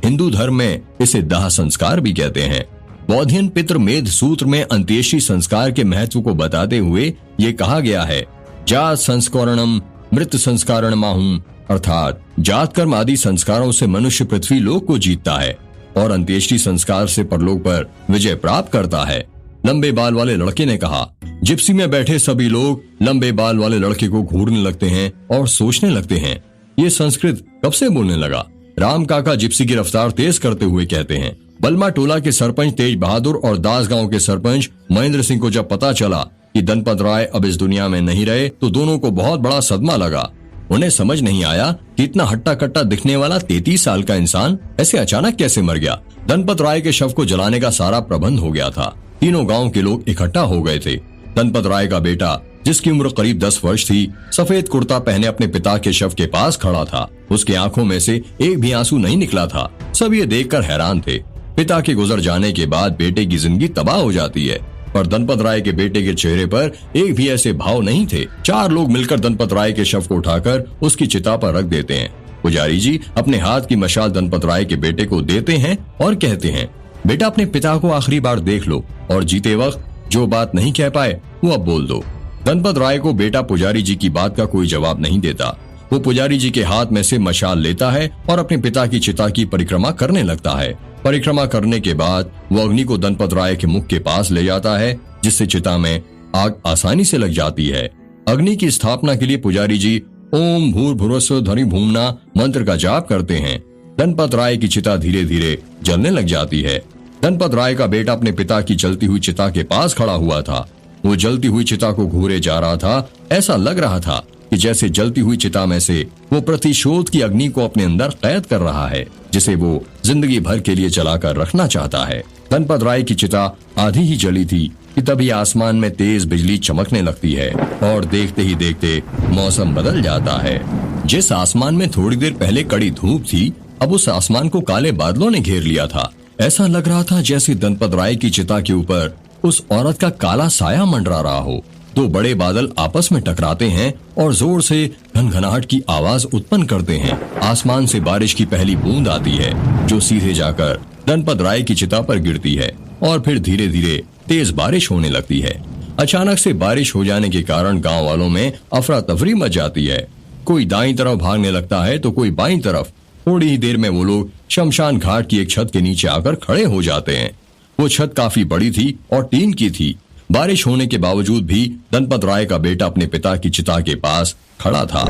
हिंदू धर्म में इसे दाह संस्कार भी कहते हैं। बौद्धियन पितृ मेध सूत्र में अंत्येष्टि संस्कार के महत्व को बताते हुए ये कहा गया है, जात संस्करणम मृत संस्कारण माहूं, अर्थात जात कर्म आदि संस्कारों से मनुष्य पृथ्वी लोक को जीतता है और अंत्येष्टि संस्कार से परलोक पर विजय प्राप्त करता है। लंबे बाल वाले लड़के ने कहा। जिप्सी में बैठे सभी लोग लंबे बाल वाले लड़के को घूरने लगते हैं और सोचने लगते हैं, ये संस्कृत कब से बोलने लगा? राम काका जिप्सी की रफ्तार तेज करते हुए कहते हैं, बलमा टोला के सरपंच तेज बहादुर और दास गांव के सरपंच महेंद्र सिंह को जब पता चला कि धनपत राय अब इस दुनिया में नहीं रहे, तो दोनों को बहुत बड़ा सदमा लगा। उन्हें समझ नहीं आया कि इतना हट्टा कट्टा दिखने वाला 33 साल का इंसान ऐसे अचानक कैसे मर गया। धनपत राय के शव को जलाने का सारा प्रबंध हो गया था। तीनों गांव के लोग इकट्ठा हो गए थे। धनपत राय का बेटा, जिसकी उम्र करीब 10 वर्ष थी, सफेद कुर्ता पहने अपने पिता के शव के पास खड़ा था। उसकी आंखों में से एक भी आंसू नहीं निकला था। सब ये देखकर हैरान थे। पिता के गुजर जाने के बाद बेटे की जिंदगी तबाह हो जाती है, पर धनपत राय के बेटे के चेहरे पर एक भी ऐसे भाव नहीं थे। 4 लोग मिलकर धनपत राय के शव को उठाकर उसकी चिता पर रख देते हैं। पुजारी जी अपने हाथ की मशाल धनपत राय के बेटे को देते हैं और कहते हैं, बेटा अपने पिता को आखिरी बार देख लो और जीते वक्त जो बात नहीं कह पाए वो अब बोल दो। धनपत राय को बेटा पुजारी जी की बात का कोई जवाब नहीं देता। वो पुजारी जी के हाथ में से मशाल लेता है और अपने पिता की चिता की परिक्रमा करने लगता है। परिक्रमा करने के बाद वो अग्नि को धनपत राय के मुख के पास ले जाता है, जिससे चिता में आग आसानी से लग जाती है। अग्नि की स्थापना के लिए पुजारी जी ओम भूर्भुवस्सुः धनि भूम्ना मंत्र का जाप करते हैं। धनपत राय की चिता धीरे धीरे जलने लग जाती है। धनपत राय का बेटा अपने पिता की जलती हुई चिता के पास खड़ा हुआ था। वो जलती हुई चिता को घूरे जा रहा था। ऐसा लग रहा था कि जैसे जलती हुई चिता में से वो प्रतिशोध की अग्नि को अपने अंदर कैद कर रहा है, जिसे वो जिंदगी भर के लिए जलाकर रखना चाहता है। धनपत राय की चिता आधी ही जली थी कि तभी आसमान में तेज बिजली चमकने लगती है और देखते ही देखते मौसम बदल जाता है। जिस आसमान में थोड़ी देर पहले कड़ी धूप थी, अब उस आसमान को काले बादलों ने घेर लिया था। ऐसा लग रहा था जैसे धनपत राय की चिता के ऊपर उस औरत का काला साया मंडरा रहा हो। 2 बड़े बादल आपस में टकराते हैं और जोर से घनघनाहट की आवाज उत्पन्न करते हैं। आसमान से बारिश की पहली बूंद आती है, जो सीधे जाकर धनपत राय की चिता पर गिरती है और फिर धीरे धीरे तेज बारिश होने लगती है। अचानक से बारिश हो जाने के कारण गांव वालों में अफरा तफरी मच जाती है। कोई दाईं तरफ भागने लगता है तो कोई बाईं तरफ। थोड़ी ही देर में वो लोग शमशान घाट की एक छत के नीचे आकर खड़े हो जाते हैं। वो छत काफी बड़ी थी और टीन की थी। बारिश होने के बावजूद भी धनपत राय का बेटा अपने पिता की चिता के पास खड़ा था।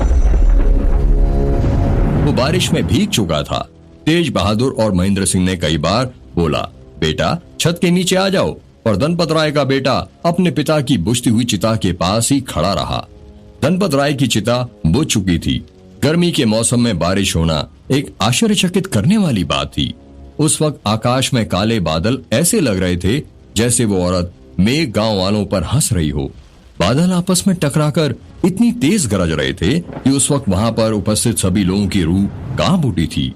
वो बारिश में भीग चुका था। तेज बहादुर और महेंद्र सिंह ने कई बार बोला, बेटा छत के नीचे आ जाओ, पर धनपत राय का बेटा अपने पिता की बुझती हुई चिता के पास ही खड़ा रहा। धनपत राय की चिता बुझ चुकी थी। गर्मी के मौसम में बारिश होना एक आश्चर्यचकित करने वाली बात थी। उस वक्त आकाश में काले बादल ऐसे लग रहे थे जैसे वो औरत मेघ गांव वालों पर हंस रही हो। बादल आपस में टकराकर इतनी तेज गरज रहे थे कि उस वक्त वहां पर उपस्थित सभी लोगों की रूह कांप उठी थी।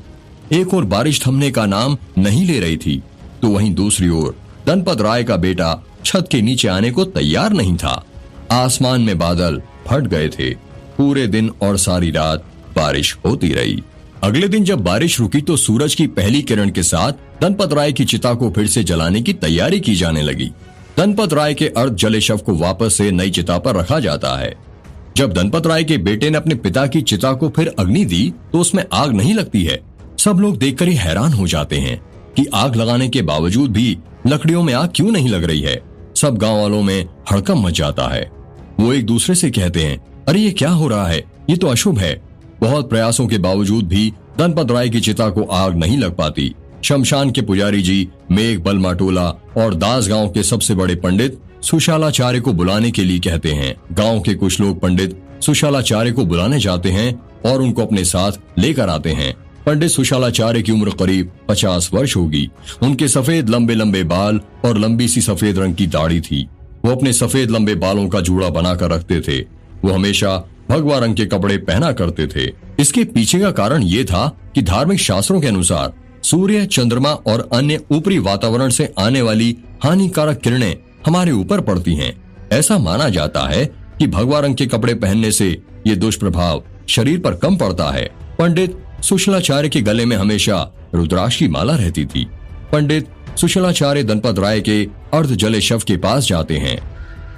एक और बारिश थमने का नाम नहीं ले रही थी, तो वहीं दूसरी ओर धनपत राय का बेटा छत के नीचे आने को तैयार नहीं था। आसमान में बादल फट गए थे। पूरे दिन और सारी रात बारिश होती रही। अगले दिन जब बारिश रुकी तो सूरज की पहली किरण के साथ धनपत राय की चिता को फिर से जलाने की तैयारी की जाने लगी। धनपत राय के अर्ध जले शव को वापस से नई चिता पर रखा जाता है। जब धनपत राय के बेटे ने अपने पिता की चिता को फिर अग्नि दी तो उसमें आग नहीं लगती है। सब लोग देखकर ही हैरान हो जाते हैं कि आग लगाने के बावजूद भी लकड़ियों में आग क्यों नहीं लग रही है। सब गांव वालों में हड़कंप मच जाता है। वो एक दूसरे से कहते हैं, अरे ये क्या हो रहा है, ये तो अशुभ है। बहुत प्रयासों के बावजूद भी धनपत राय की चिता को आग नहीं लग पाती। शमशान के पुजारी जी मेघ बलमाटोला और दास गांव के सबसे बड़े पंडित सुशालाचार्य को बुलाने के लिए कहते हैं। गांव के कुछ लोग पंडित सुशालाचार्य को बुलाने जाते हैं और उनको अपने साथ लेकर आते हैं। पंडित सुशालाचार्य की उम्र करीब 50 वर्ष होगी। उनके सफेद लंबे लंबे बाल और लंबी सी सफेद रंग की दाढ़ी थी। वो अपने सफेद लंबे बालों का जूड़ा बनाकर रखते थे। वो हमेशा भगवा रंग के कपड़े पहना करते थे। इसके पीछे का कारण ये था कि धार्मिक शास्त्रों के अनुसार सूर्य, चंद्रमा और अन्य ऊपरी वातावरण से आने वाली हानिकारक किरणें हमारे ऊपर पड़ती हैं। ऐसा माना जाता है कि भगवा रंग के कपड़े पहनने से ये दुष्प्रभाव शरीर पर कम पड़ता है। पंडित सुशलाचार्य के गले में हमेशा रुद्राक्ष की माला रहती थी। पंडित सुशलाचार्य धनपत राय के अर्ध जले शव के पास जाते हैं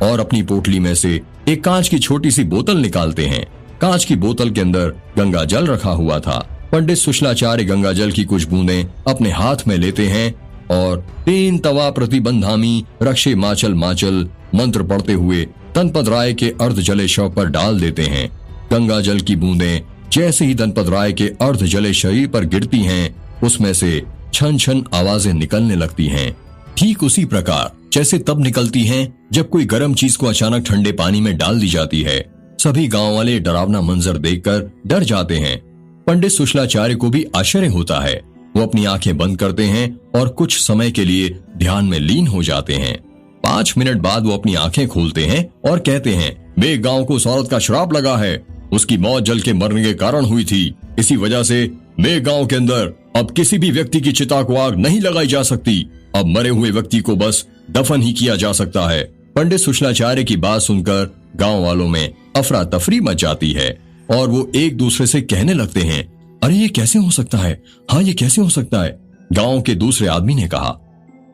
और अपनी पोटली में से एक कांच की छोटी सी बोतल निकालते हैं। कांच की बोतल के अंदर गंगा जल रखा हुआ था। पंडित सुशलाचार्य गंगा जल की कुछ बूंदें अपने हाथ में लेते हैं और 3 तवा प्रतिबंधामी रक्षे माचल माचल मंत्र पढ़ते हुए धनपत राय के अर्ध जले शव पर डाल देते हैं। गंगा जल की बूंदें जैसे ही धनपत राय के अर्ध जले शरीर पर गिरती हैं, उसमें से छन छन आवाजें निकलने लगती हैं। ठीक उसी प्रकार जैसे तब निकलती हैं जब कोई गर्म चीज को अचानक ठंडे पानी में डाल दी जाती है। सभी गांव वाले डरावना मंजर देखकर डर जाते हैं। पंडित सुशलाचार्य को भी आश्चर्य होता है। वो अपनी आंखें बंद करते हैं और कुछ समय के लिए ध्यान में लीन हो जाते हैं। 5 मिनट बाद वो अपनी आंखें खोलते हैं और कहते हैं, मेघ गांव को उस औरत का श्राप लगा है। उसकी मौत जल के मरने के कारण हुई थी। इसी वजह से मेघ गांव के अंदर अब किसी भी व्यक्ति की चिता को आग नहीं लगाई जा सकती। अब मरे हुए व्यक्ति को बस दफन ही किया जा सकता है। पंडित सुशलाचार्य की बात सुनकर गांव वालों में अफरा तफरी मच जाती है और वो एक दूसरे से कहने लगते हैं, अरे ये कैसे हो सकता है, हाँ ये कैसे हो सकता है। गांव के दूसरे आदमी ने कहा,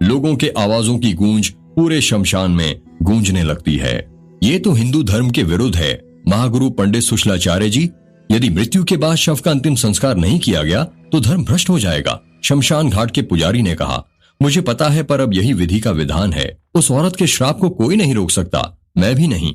लोगों के आवाजों की गूंज पूरे शमशान में गूंजने लगती है। ये तो हिंदू धर्म के विरुद्ध है। महागुरु पंडित सुशलाचार्य जी, यदि मृत्यु के बाद शव का अंतिम संस्कार नहीं किया गया तो धर्म भ्रष्ट हो जाएगा। शमशान घाट के पुजारी ने कहा, मुझे पता है, पर अब यही विधि का विधान है। उस औरत के श्राप को कोई नहीं रोक सकता, मैं भी नहीं।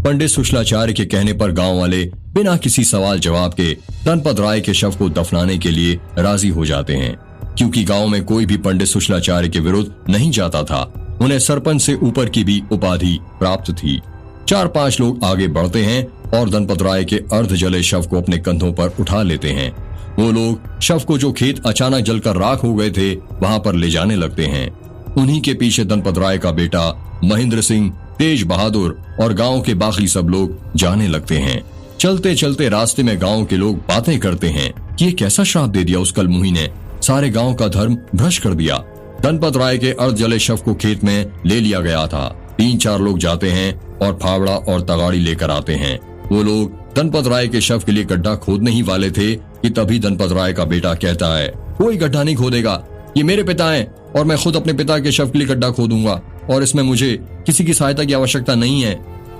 पंडित सुशलाचार्य के कहने पर गांव वाले बिना किसी सवाल जवाब के धनपत राय के शव को दफनाने के लिए राजी हो जाते हैं। क्योंकि गांव में कोई भी पंडित सुशलाचार्य के विरुद्ध नहीं जाता था, उन्हें सरपंच से ऊपर की भी उपाधि प्राप्त थी। 4-5 लोग आगे बढ़ते हैं और धनपत राय के अर्ध जले शव को अपने कंधों पर उठा लेते हैं। वो लोग शव को जो खेत अचानक जलकर राख हो गए थे वहां पर ले जाने लगते हैं। उन्हीं के पीछे धनपत राय का बेटा महेंद्र सिंह, तेज बहादुर और गांव के बाकी सब लोग जाने लगते हैं। चलते चलते रास्ते में गांव के लोग बातें करते हैं कि ये कैसा श्राप दे दिया उस कलमुही ने, सारे गांव का धर्म भ्रष्ट कर दिया। धनपत राय के अर्ध जले शव को खेत में ले लिया गया था। 3-4 लोग जाते हैं और फावड़ा और तगाड़ी लेकर आते हैं। वो लोग धनपत राय के शव के लिए गड्ढा खोदने ही वाले थे कि तभी धनपत राय का बेटा कहता है, कोई गड्ढा नहीं खोदेगा, ये मेरे पिता हैं और मैं खुद अपने पिता के शव के लिए गड्ढा खोदूंगा और इसमें मुझे किसी की सहायता की आवश्यकता नहीं है।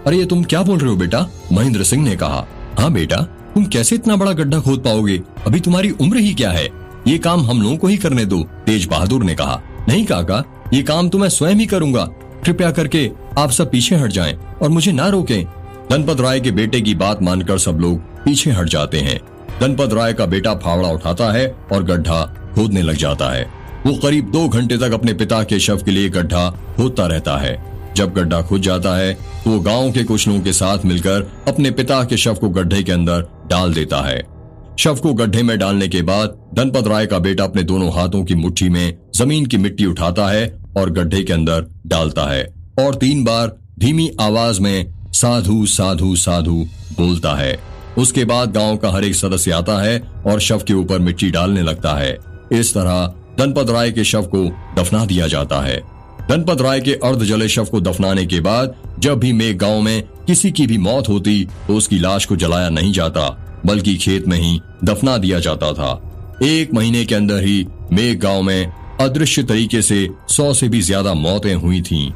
अरे ये तुम क्या बोल रहे हो बेटा? महेंद्र सिंह ने कहा, हाँ बेटा, तुम कैसे इतना बड़ा गड्ढा खोद पाओगे? अभी तुम्हारी उम्र ही क्या है? ये काम हम लोगों को ही करने दो। तेज बहादुर ने कहा, नहीं काका, ये काम तो मैं स्वयं ही करूंगा। कृपया करके आप सब पीछे हट जाएं और मुझे ना रोकें। धनपत राय के बेटे की बात मानकर सब लोग पीछे हट जाते हैं। धनपत राय का बेटा फावड़ा उठाता है और गड्ढा खोदने लग जाता है। वो करीब 2 घंटे तक अपने पिता के शव के लिए गड्ढा खोदता रहता है। जब गड्ढा खुद जाता है तो वो गांव के कुछ लोगों के साथ मिलकर अपने पिता के शव को गड्ढे के अंदर डाल देता है। शव को गड्ढे में डालने के बाद धनपत राय का बेटा अपने दोनों हाथों की मुट्ठी में जमीन की मिट्टी उठाता है और गड्ढे के अंदर डालता है और 3 बार धीमी आवाज में साधु साधु साधु बोलता है। उसके बाद गांव का हर एक सदस्य आता है और शव के ऊपर मिट्टी डालने लगता है। इस तरह धनपत राय के शव को दफना दिया जाता है। धनपत राय के अर्ध जले शव को दफनाने के बाद जब भी मेघ गांव में किसी की भी मौत होती तो उसकी लाश को जलाया नहीं जाता, बल्कि खेत में ही दफना दिया जाता था। 1 महीने के अंदर ही मेघ गांव में अदृश्य तरीके से 100 से भी ज्यादा मौतें हुई थीं।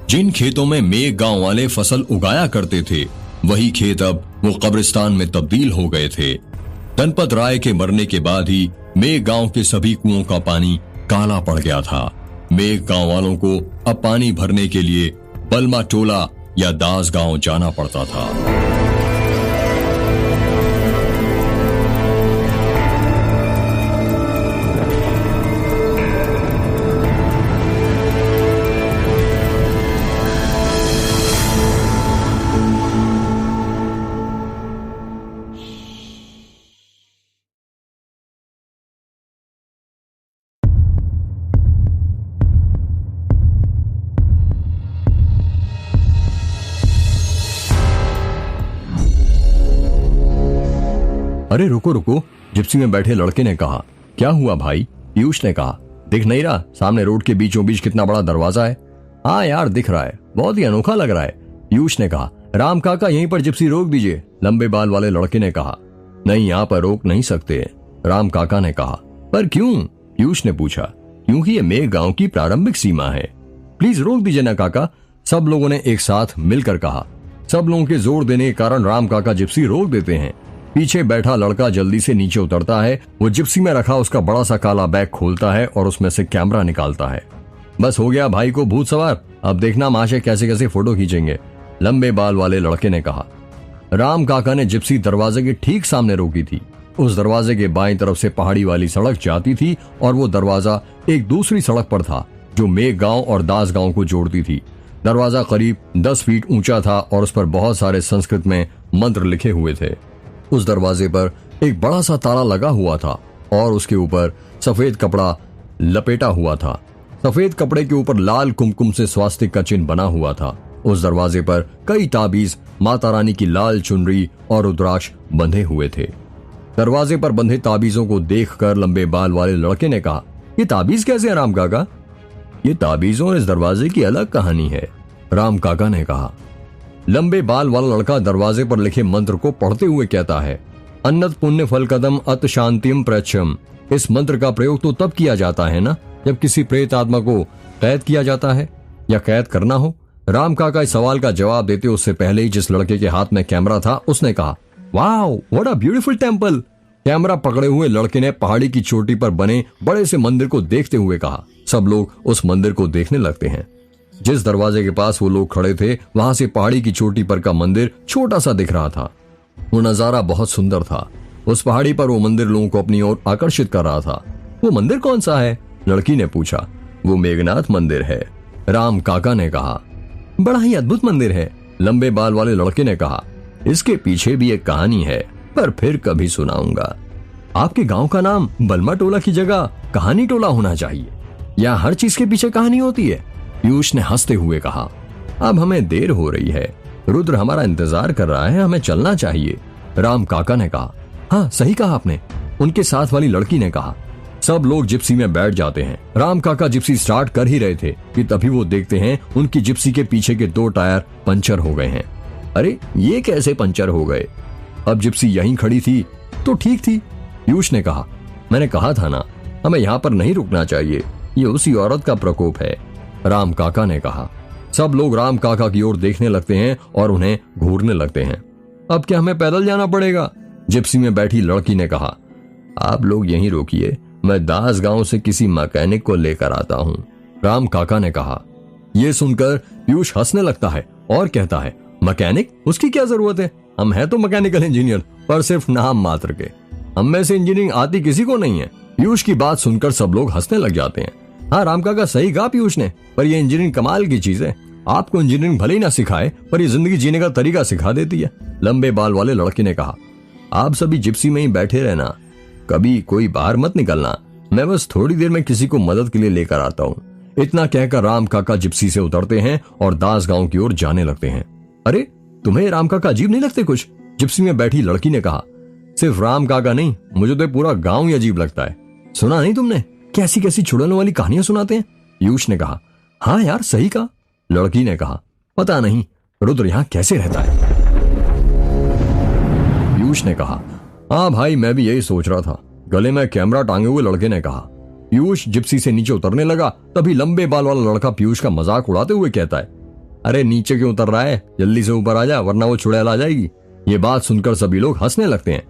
जिन खेतों में मेघ गांव वाले फसल उगाया करते थे, वही खेत अब वो कब्रिस्तान में तब्दील हो गए थे। धनपत राय के मरने के बाद ही मेघ गांव के सभी कुओं का पानी काला पड़ गया था। मेघ गांव वालों को अब पानी भरने के लिए बलमा टोला या दास गांव जाना पड़ता था। अरे रुको रुको, जिप्सी में बैठे लड़के ने कहा। क्या हुआ भाई? पीयूष ने कहा। दिख नहीं रहा सामने रोड के बीचों बीच कितना बड़ा दरवाजा है? हाँ यार दिख रहा है, बहुत ही अनोखा लग रहा है, पीयूष ने कहा। राम काका यहीं पर जिप्सी रोक दीजिए, लंबे बाल वाले लड़के ने कहा। नहीं, यहाँ पर रोक नहीं सकते, राम काका ने कहा। पर क्यों? पीयूष ने पूछा। क्योंकि ये मेघ गांव की प्रारंभिक सीमा है। प्लीज रोक दीजिए ना काका, सब लोगों ने एक साथ मिलकर कहा। सब लोगों के जोर देने के कारण राम काका जिप्सी रोक देते हैं। पीछे बैठा लड़का जल्दी से नीचे उतरता है। वो जिप्सी में रखा उसका बड़ा सा काला बैग खोलता है और उसमें से कैमरा निकालता है। बस हो गया भाई को भूत सवार, अब देखना माशे कैसे कैसे फोटो खींचेंगे, लंबे बाल वाले लड़के ने कहा। राम काका ने जिप्सी दरवाजे के ठीक सामने रोकी थी। उस दरवाजे के बाईं तरफ से पहाड़ी वाली सड़क जाती थी और वो दरवाजा एक दूसरी सड़क पर था जो मेघ गांव और दास गांव को जोड़ती थी। दरवाजा करीब 10 फीट ऊंचा था और उस पर बहुत सारे संस्कृत में मंत्र लिखे हुए थे। उस दरवाजे पर एक बड़ा सा ताला लगा हुआ था और उसके ऊपर सफेद कपड़ा लपेटा हुआ था। सफेद कपड़े के ऊपर लाल कुमकुम से स्वास्तिक का चिन्ह बना हुआ था। उस दरवाजे पर कई ताबीज, माता रानी की लाल चुनरी और रुद्राक्ष बंधे हुए थे। दरवाजे पर बंधे ताबीजों को देखकर लंबे बाल वाले लड़के ने कहा, ये ताबीज कैसे है राम काका? ये ताबीजों और इस दरवाजे की अलग कहानी है, राम काका ने कहा। लंबे बाल वाला लड़का दरवाजे पर लिखे मंत्र को पढ़ते हुए कहता है, अन्नत पुण्य फल कदम अत शांतिम प्रच्छम। इस मंत्र का प्रयोग तो तब किया जाता है ना जब किसी प्रेत आत्मा को कैद किया जाता है या कैद करना हो। राम काका इस सवाल का जवाब देते उससे पहले ही जिस लड़के के हाथ में कैमरा था उसने कहा, wow what a beautiful temple. Camera पकड़े हुए लड़के ने पहाड़ी की चोटी पर बने बड़े से मंदिर को देखते हुए कहा। सब लोग उस मंदिर को देखने लगते हैं। जिस दरवाजे के पास वो लोग खड़े थे वहां से पहाड़ी की चोटी पर का मंदिर छोटा सा दिख रहा था। वो नजारा बहुत सुंदर था। उस पहाड़ी पर वो मंदिर लोगों को अपनी ओर आकर्षित कर रहा था। वो मंदिर कौन सा है? लड़की ने पूछा। वो मेघनाथ मंदिर है, राम काका ने कहा। बड़ा ही अद्भुत मंदिर है, लंबे बाल वाले लड़के ने कहा। इसके पीछे भी एक कहानी है, पर फिर कभी सुनाऊंगा। आपके गांव का नाम बलमा टोला की जगह कहानी टोला होना चाहिए। यहाँ हर चीज के पीछे कहानी होती है, पीयूष ने हंसते हुए कहा। अब हमें देर हो रही है, रुद्र हमारा इंतजार कर रहा है, हमें चलना चाहिए, राम काका ने कहा। हाँ सही कहा आपने, उनके साथ वाली लड़की ने कहा। सब लोग जिप्सी में बैठ जाते हैं। राम काका जिप्सी स्टार्ट कर ही रहे थे कि तभी वो देखते हैं उनकी जिप्सी के पीछे के 2 टायर पंचर हो गए हैं। अरे ये कैसे पंचर हो गए? अब जिप्सी यहीं खड़ी थी तो ठीक थी, पीयूष ने कहा। मैंने कहा था ना, हमें यहाँ पर नहीं रुकना चाहिए, ये उसी औरत का प्रकोप है, राम काका ने कहा। सब लोग राम काका की ओर देखने लगते हैं और उन्हें घूरने लगते हैं। अब क्या हमें पैदल जाना पड़ेगा? जिप्सी में बैठी लड़की ने कहा। आप लोग यहीं रोकिए, मैं दास गांव से किसी मैकेनिक को लेकर आता हूँ, राम काका ने कहा। यह सुनकर पीयूष हंसने लगता है और कहता है, मैकेनिक? उसकी क्या जरूरत है? हम हैं तो मैकेनिकल इंजीनियर, पर सिर्फ नाम मात्र के। हम में से इंजीनियरिंग आती किसी को नहीं है। पीयूष की बात सुनकर सब लोग हंसने लग जाते हैं। हाँ राम काका सही कहा पीयूष ने, पर यह इंजीनियरिंग कमाल की चीज है। आपको इंजीनियरिंग भले ही ना सिखाए, पर यह जिंदगी जीने का तरीका सिखा देती है, लंबे बाल वाले लड़के ने कहा। आप सभी जिप्सी में ही बैठे रहना, कभी कोई बाहर मत निकलना, मैं बस थोड़ी देर में किसी को मदद के लिए लेकर आता हूँ। इतना कहकर राम काका जिप्सी से उतरते हैं और दास गांव की ओर जाने लगते हैं। अरे तुम्हें राम काका अजीब नहीं लगते कुछ? जिप्सी में बैठी लड़की ने कहा। सिर्फ राम काका नहीं, मुझे तो पूरा गांव ही अजीब लगता है। सुना नहीं तुमने कैसी कैसी छुड़ाने वाली कहानियां सुनाते हैं? पीयूष ने कहा। हाँ यार सही कहा, लड़की ने कहा। पता नहीं रुद्र यहाँ कैसे रहता है, पीयूष ने कहा। हाँ भाई मैं भी यही सोच रहा था, गले में कैमरा टांगे हुए लड़के ने कहा। पीयूष जिप्सी से नीचे उतरने लगा, तभी लंबे बाल वाला लड़का पीयूष का मजाक उड़ाते हुए कहता है, अरे नीचे क्यों उतर रहा है, जल्दी से ऊपर आ जा वरना वो चुड़ैल आ जाएगी। ये बात सुनकर सभी लोग हंसने लगते हैं।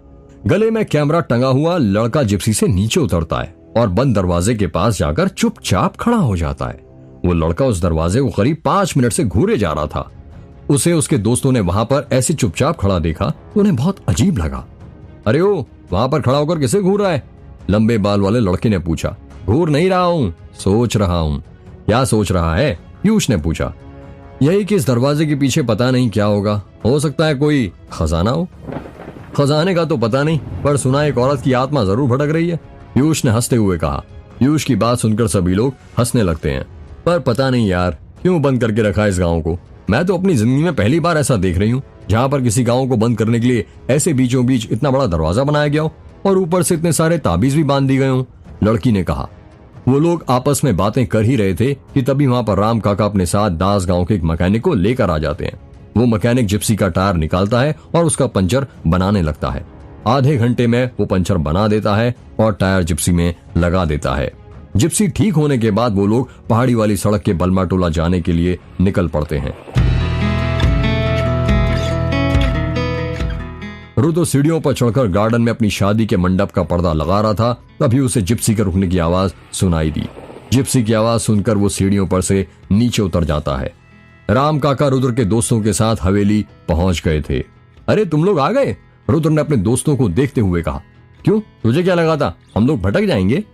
गले में कैमरा टंगा हुआ लड़का जिप्सी से नीचे उतरता है और बंद दरवाजे के पास जाकर चुपचाप खड़ा हो जाता है। वो लड़का उस दरवाजे को करीब 5 मिनट से घूरे जा रहा था। उसे उसके दोस्तों ने वहां पर ऐसे चुपचाप खड़ा देखा तो उन्हें बहुत अजीब लगा। अरे ओ, वहां पर खड़ा होकर किसे घूर रहा है? लंबे बाल वाले लड़के ने पूछा। घूर नहीं रहा हूं, सोच रहा हूं। क्या सोच रहा है? पीयूष ने पूछा। यही कि इस दरवाजे के पीछे पता नहीं क्या होगा, हो सकता है कोई खजाना हो। खजाने का तो पता नहीं, पर सुना एक औरत की आत्मा जरूर भटक रही है, पीयूष ने हंसते हुए कहा। पीयूष की बात सुनकर सभी लोग हंसने लगते हैं। पर पता नहीं यार क्यों बंद करके रखा है इस गांव को। मैं तो अपनी जिंदगी में पहली बार ऐसा देख रही हूँ जहाँ पर किसी गांव को बंद करने के लिए ऐसे बीचों बीच इतना बड़ा दरवाजा बनाया गया हो और ऊपर से इतने सारे ताबीज भी बांध दी गए हों, लड़की ने कहा। वो लोग आपस में बातें कर ही रहे थे कि तभी वहां पर राम काका अपने साथ दास गांव के एक मैकेनिक को लेकर आ जाते हैं। वो मैकेनिक जिप्सी का टायर निकालता है और उसका पंचर बनाने लगता है। आधे घंटे में वो पंचर बना देता है और टायर जिप्सी में लगा देता है। जिप्सी ठीक होने के बाद वो लोग पहाड़ी वाली सड़क के बलमा टोला जाने के लिए निकल पड़ते हैं। रुद्र सीढ़ियों पर चढ़कर गार्डन में अपनी शादी के मंडप का पर्दा लगा रहा था, तभी उसे जिप्सी के रुकने की आवाज सुनाई दी। जिप्सी की आवाज सुनकर वो सीढ़ियों पर से नीचे उतर जाता है। राम काका रुद्र के दोस्तों के साथ हवेली पहुंच गए थे। अरे तुम लोग आ गए? रुद्र ने अपने दोस्तों को देखते हुए कहा। क्यों, तुझे क्या लगा था हम लोग भटक जाएंगे?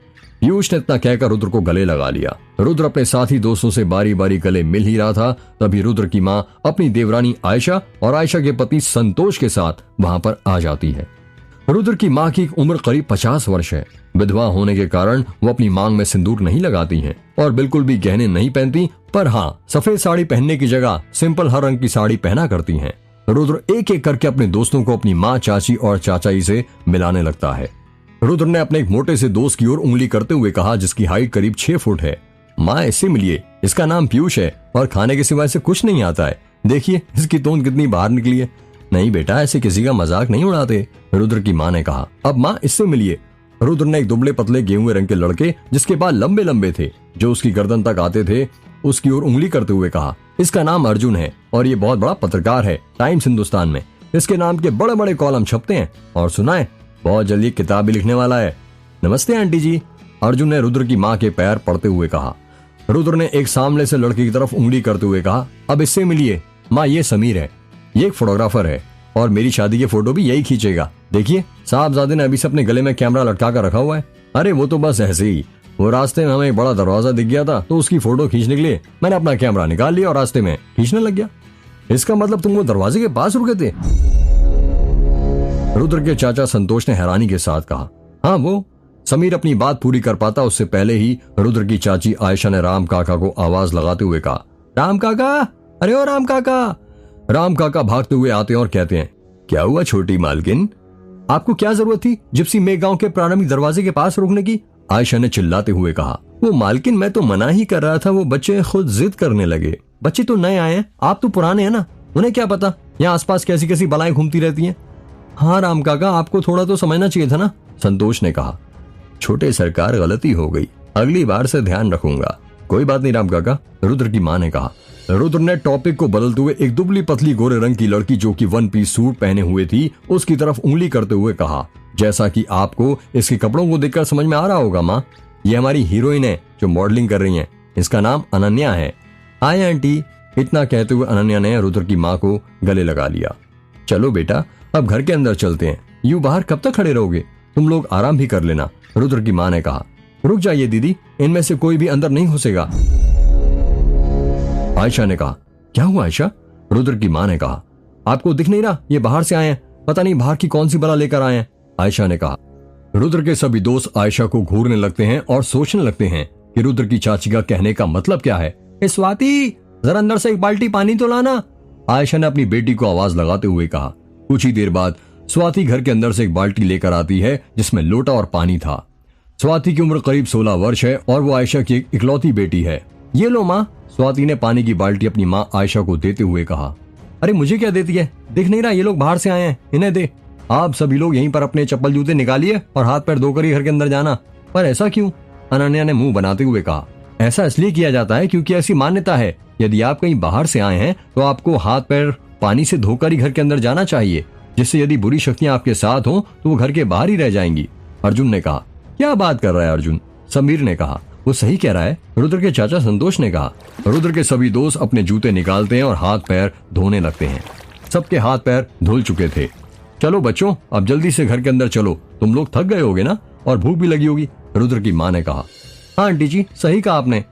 पीयूष ने इतना कहकर रुद्र को गले लगा लिया। रुद्र अपने साथी दोस्तों से बारी बारी गले मिल ही रहा था, तभी रुद्र की माँ अपनी देवरानी आयशा और आयशा के पति संतोष के साथ वहां पर आ जाती है। रुद्र की माँ की उम्र करीब 50 वर्ष है। विधवा होने के कारण वो अपनी मांग में सिंदूर नहीं लगाती हैं और बिल्कुल भी गहने नहीं पहनती, पर हाँ सफेद साड़ी पहनने की जगह सिंपल हर रंग की साड़ी पहना करती हैं। रुद्र एक एक करके अपने दोस्तों को अपनी माँ, चाची और चाचाई से मिलाने लगता है। रुद्र ने अपने एक मोटे से दोस्त की ओर उंगली करते हुए कहा, जिसकी हाइट करीब 6 फुट है। माँ इससे मिलिए, इसका नाम पीयूष है और खाने के सिवाय से कुछ नहीं आता है। देखिए इसकी तोंद कितनी बाहर निकली है। नहीं बेटा, ऐसे किसी का मजाक नहीं उड़ाते, रुद्र की माँ ने कहा। अब माँ इससे मिलिए। रुद्र ने एक दुबले पतले गेहूं रंग के लड़के जिसके बाल लंबे लंबे थे, जो उसकी गर्दन तक आते थे, उसकी ओर उंगली करते हुए कहा। इसका नाम अर्जुन है और ये बहुत बड़ा पत्रकार है टाइम्स हिंदुस्तान में। इसके नाम के बड़े बड़े कॉलम छपते हैं और सुना है बहुत जल्दी किताब भी लिखने वाला है। नमस्ते आंटी जी, अर्जुन ने रुद्र की माँ के पैर पड़ते हुए कहा। रुद्र ने एक सामने से लड़के की तरफ उंगली करते हुए कहा, अब इससे मिलिए। माँ ये समीर है, ये एक फोटोग्राफर है और मेरी शादी के फोटो भी यही खींचेगा। देखिए साहबजादे ने अभी से अपने गले में कैमरा लटका कर रखा हुआ है। अरे वो तो बस ऐसे ही, वो रास्ते में हमें एक बड़ा दरवाजा दिख गया था तो उसकी फोटो खींचने के लिए मैंने अपना कैमरा निकाल लिया और रास्ते में खींचने लग गया। इसका मतलब तुम वो दरवाजे के पास रुके थे? रुद्र के चाचा संतोष ने हैरानी के साथ कहा। हाँ वो। समीर अपनी बात पूरी कर पाता उससे पहले ही रुद्र की चाची आयशा ने राम काका को आवाज लगाते हुए कहा, राम काका, अरे ओ राम काका। राम काका भागते हुए आते हैं और कहते हैं, क्या हुआ छोटी मालकिन, आपको क्या जरूरत थी जिप्सी मेघ गांव के प्रारंभिक दरवाजे के पास रुकने की? आयशा ने चिल्लाते हुए कहा। वो मालकिन मैं तो मना ही कर रहा था, वो बच्चे खुद जिद करने लगे। बच्चे तो नए आए हैं, आप तो पुराने हैं ना, उन्हें क्या पता यहाँ आसपास कैसी कैसी बलाएं घूमती रहती हैं। हाँ राम काका, आपको थोड़ा तो समझना चाहिए था ना, संतोष ने कहा। छोटे सरकार, गलती हो गई, अगली बार से ध्यान रखूंगा। कोई बात नहीं राम काका, रुद्र की माँ ने कहा। रुद्र ने टॉपिक को बदलते हुए एक दुबली पतली गोरे रंग की लड़की जो कि 1 पीस सूट पहने हुए थी उसकी तरफ उंगली करते हुए कहा, जैसा कि आपको इसके कपड़ों को देखकर समझ में आ रहा होगा माँ, ये हमारी हीरोइन है जो मॉडलिंग कर रही है, इसका नाम अनन्या है। Hi aunty. इतना कहते हुए अनन्या ने रुद्र की माँ को गले लगा लिया। चलो बेटा अब घर के अंदर चलते हैं, यूं बाहर कब तक खड़े रहोगे, तुम लोग आराम भी कर लेना, रुद्र की माँ ने कहा। रुक जाइए दीदी, इनमें से कोई भी अंदर नहीं घुसेगा, आयशा ने कहा। क्या हुआ आयशा? रुद्र की माँ ने कहा। आपको दिख नहीं रहा ये बाहर से आए हैं, पता नहीं बाहर की कौन सी बला लेकर आए हैं, आयशा ने कहा। रुद्र के सभी दोस्त आयशा को घूरने लगते हैं और सोचने लगते हैं कि रुद्र की चाची का कहने का मतलब क्या है। स्वाति जरा अंदर से एक बाल्टी पानी तो लाना, आयशा ने अपनी बेटी को आवाज लगाते हुए कहा। कुछ ही देर बाद स्वाति घर के अंदर से एक बाल्टी लेकर आती है जिसमें लोटा और पानी था। स्वाति की उम्र करीब 16 वर्ष है और वो आयशा की इकलौती बेटी है। ये लो माँ, स्वाति ने पानी की बाल्टी अपनी माँ आयशा को देते हुए कहा। अरे मुझे क्या देती है, दिख नहीं रहा ये लोग बाहर से आए हैं, इन्हें दे। आप सभी लोग यहीं पर अपने चप्पल जूते निकालिए और हाथ पैर धोकर ही घर के अंदर जाना। पर ऐसा क्यों? अनन्या ने मुंह बनाते हुए कहा। ऐसा इसलिए किया जाता है क्योंकि ऐसी मान्यता है, यदि आप कहीं बाहर से आए हैं तो आपको हाथ पैर पानी से धोकर ही घर के अंदर जाना चाहिए, जिससे यदि बुरी शक्तियां आपके साथ हो तो वो घर के बाहर ही रह जाएंगी। अर्जुन ने कहा, क्या बात कर रहा है अर्जुन? समीर ने कहा, वो सही कह रहा है। रुद्र के चाचा संतोष ने कहा। रुद्र के सभी दोस्त अपने जूते निकालते हैं और हाथ पैर धोने लगते हैं। सबके हाथ पैर धुल चुके थे। चलो बच्चों, अब जल्दी से घर के अंदर चलो, तुम लोग थक गए होगे ना, और भूख भी लगी होगी, रुद्र की माँ ने कहा। हाँ आंटी जी, सही कहा आपने,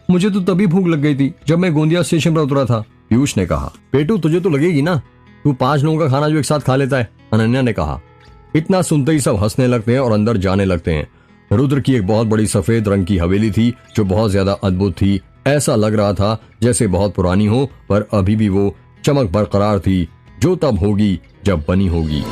मुझे तो तभी भूख लग गई थी जब मैं गोंदिया स्टेशन पर उतरा था, पीयूष ने कहा। पेटू तुझे तो लगेगी ना, तू 5 लोगों का खाना जो एक साथ खा लेता है, अनन्या ने कहा। इतना सुनते ही सब हंसने लगते हैं और अंदर जाने लगते हैं। रुद्र की एक बहुत बड़ी सफेद रंग की हवेली थी जो बहुत ज्यादा अद्भुत थी। ऐसा लग रहा था जैसे बहुत पुरानी हो, पर अभी भी वो चमक बरकरार थी, जो तब होगी जब बनी होगी।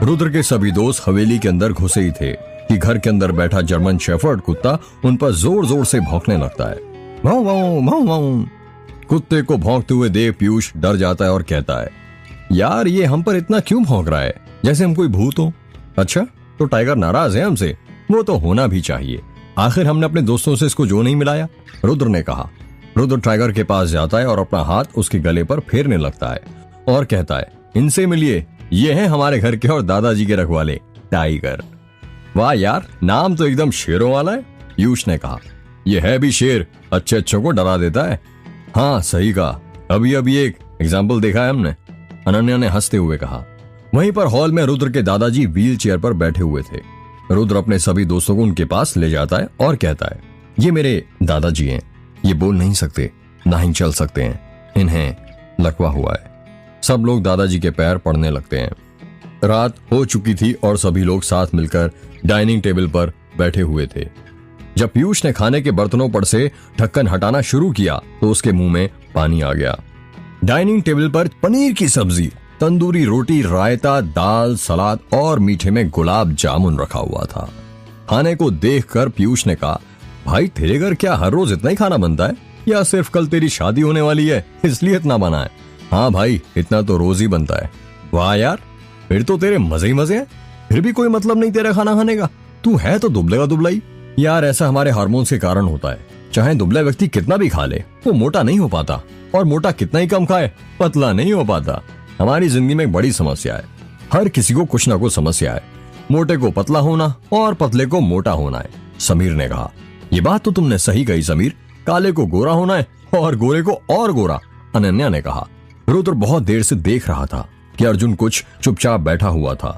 रुद्र के सभी दोस्त हवेली के अंदर घुसे ही थे कि घर के अंदर बैठा जर्मन शेफर्ड कुत्ता उन पर जोर जोर से भौंकने लगता है। भाऊ भाऊ भाऊ भाऊ। कुत्ते को भौंकते हुए देख पीयूष डर जाता है और कहता है, यार ये हम पर इतना क्यों भौंक रहा है, जैसे हम कोई भूत हो। अच्छा, तो टाइगर नाराज है हमसे? वो तो होना भी चाहिए, आखिर हमने अपने दोस्तों से इसको जो नहीं मिलाया, रुद्र ने कहा। रुद्र टाइगर के पास जाता है और अपना हाथ उसके गले पर फेरने लगता है और कहता है, इनसे मिलिए, ये हैं हमारे घर के और दादाजी के रखवाले, टाइगर। वाह यार, नाम तो एकदम शेरों वाला है, पीयूष ने कहा। ये है भी शेर, अच्छे अच्छों को डरा देता है। हाँ सही कहा, अभी अभी एक एग्जाम्पल देखा है हमने, अनन्या ने हंसते हुए कहा। वहीं पर हॉल में रुद्र के दादाजी व्हील चेयर पर बैठे हुए थे। रुद्र अपने सभी दोस्तों को उनके पास ले जाता है और कहता है, ये मेरे दादाजी हैं, ये बोल नहीं सकते, ना ही चल सकते हैं, इन्हें लकवा हुआ है। सब लोग दादाजी के पैर पड़ने लगते हैं। रात हो चुकी थी और सभी लोग साथ मिलकर डाइनिंग टेबल पर बैठे हुए थे। जब पीयूष ने खाने के बर्तनों पर से ढक्कन हटाना शुरू किया तो उसके मुंह में पानी आ गया। डाइनिंग टेबल पर पनीर की सब्जी, तंदूरी रोटी, रायता, दाल, सलाद और मीठे में गुलाब जामुन रखा हुआ था। खाने को देखकर पीयूष ने कहा, भाई तेरे घर क्या हर रोज इतना ही खाना बनता है, या सिर्फ कल तेरी शादी होने वाली है इसलिए इतना बना है? हाँ भाई, इतना तो रोज ही बनता है। वाह यार, फिर तो तेरे मजे ही मजे हैं, फिर भी कोई मतलब नहीं तेरा खाना खाने का, तू है तो दुबलेगा दुबलाई। यार ऐसा हमारे हार्मोन के कारण होता है, चाहे दुबला व्यक्ति कितना भी खा ले वो मोटा नहीं हो पाता, और मोटा कितना ही कम खाए पतला नहीं हो पाता। हमारी जिंदगी में एक बड़ी समस्या है, हर किसी को कुछ ना कुछ समस्या है, मोटे को पतला होना और पतले को मोटा होना है, समीर ने कहा। ये बात तो तुमने सही कही समीर, काले को गोरा होना है और गोरे को और गोरा, अनन्या ने कहा। रुद्र बहुत देर से देख रहा था कि अर्जुन कुछ चुपचाप बैठा हुआ था।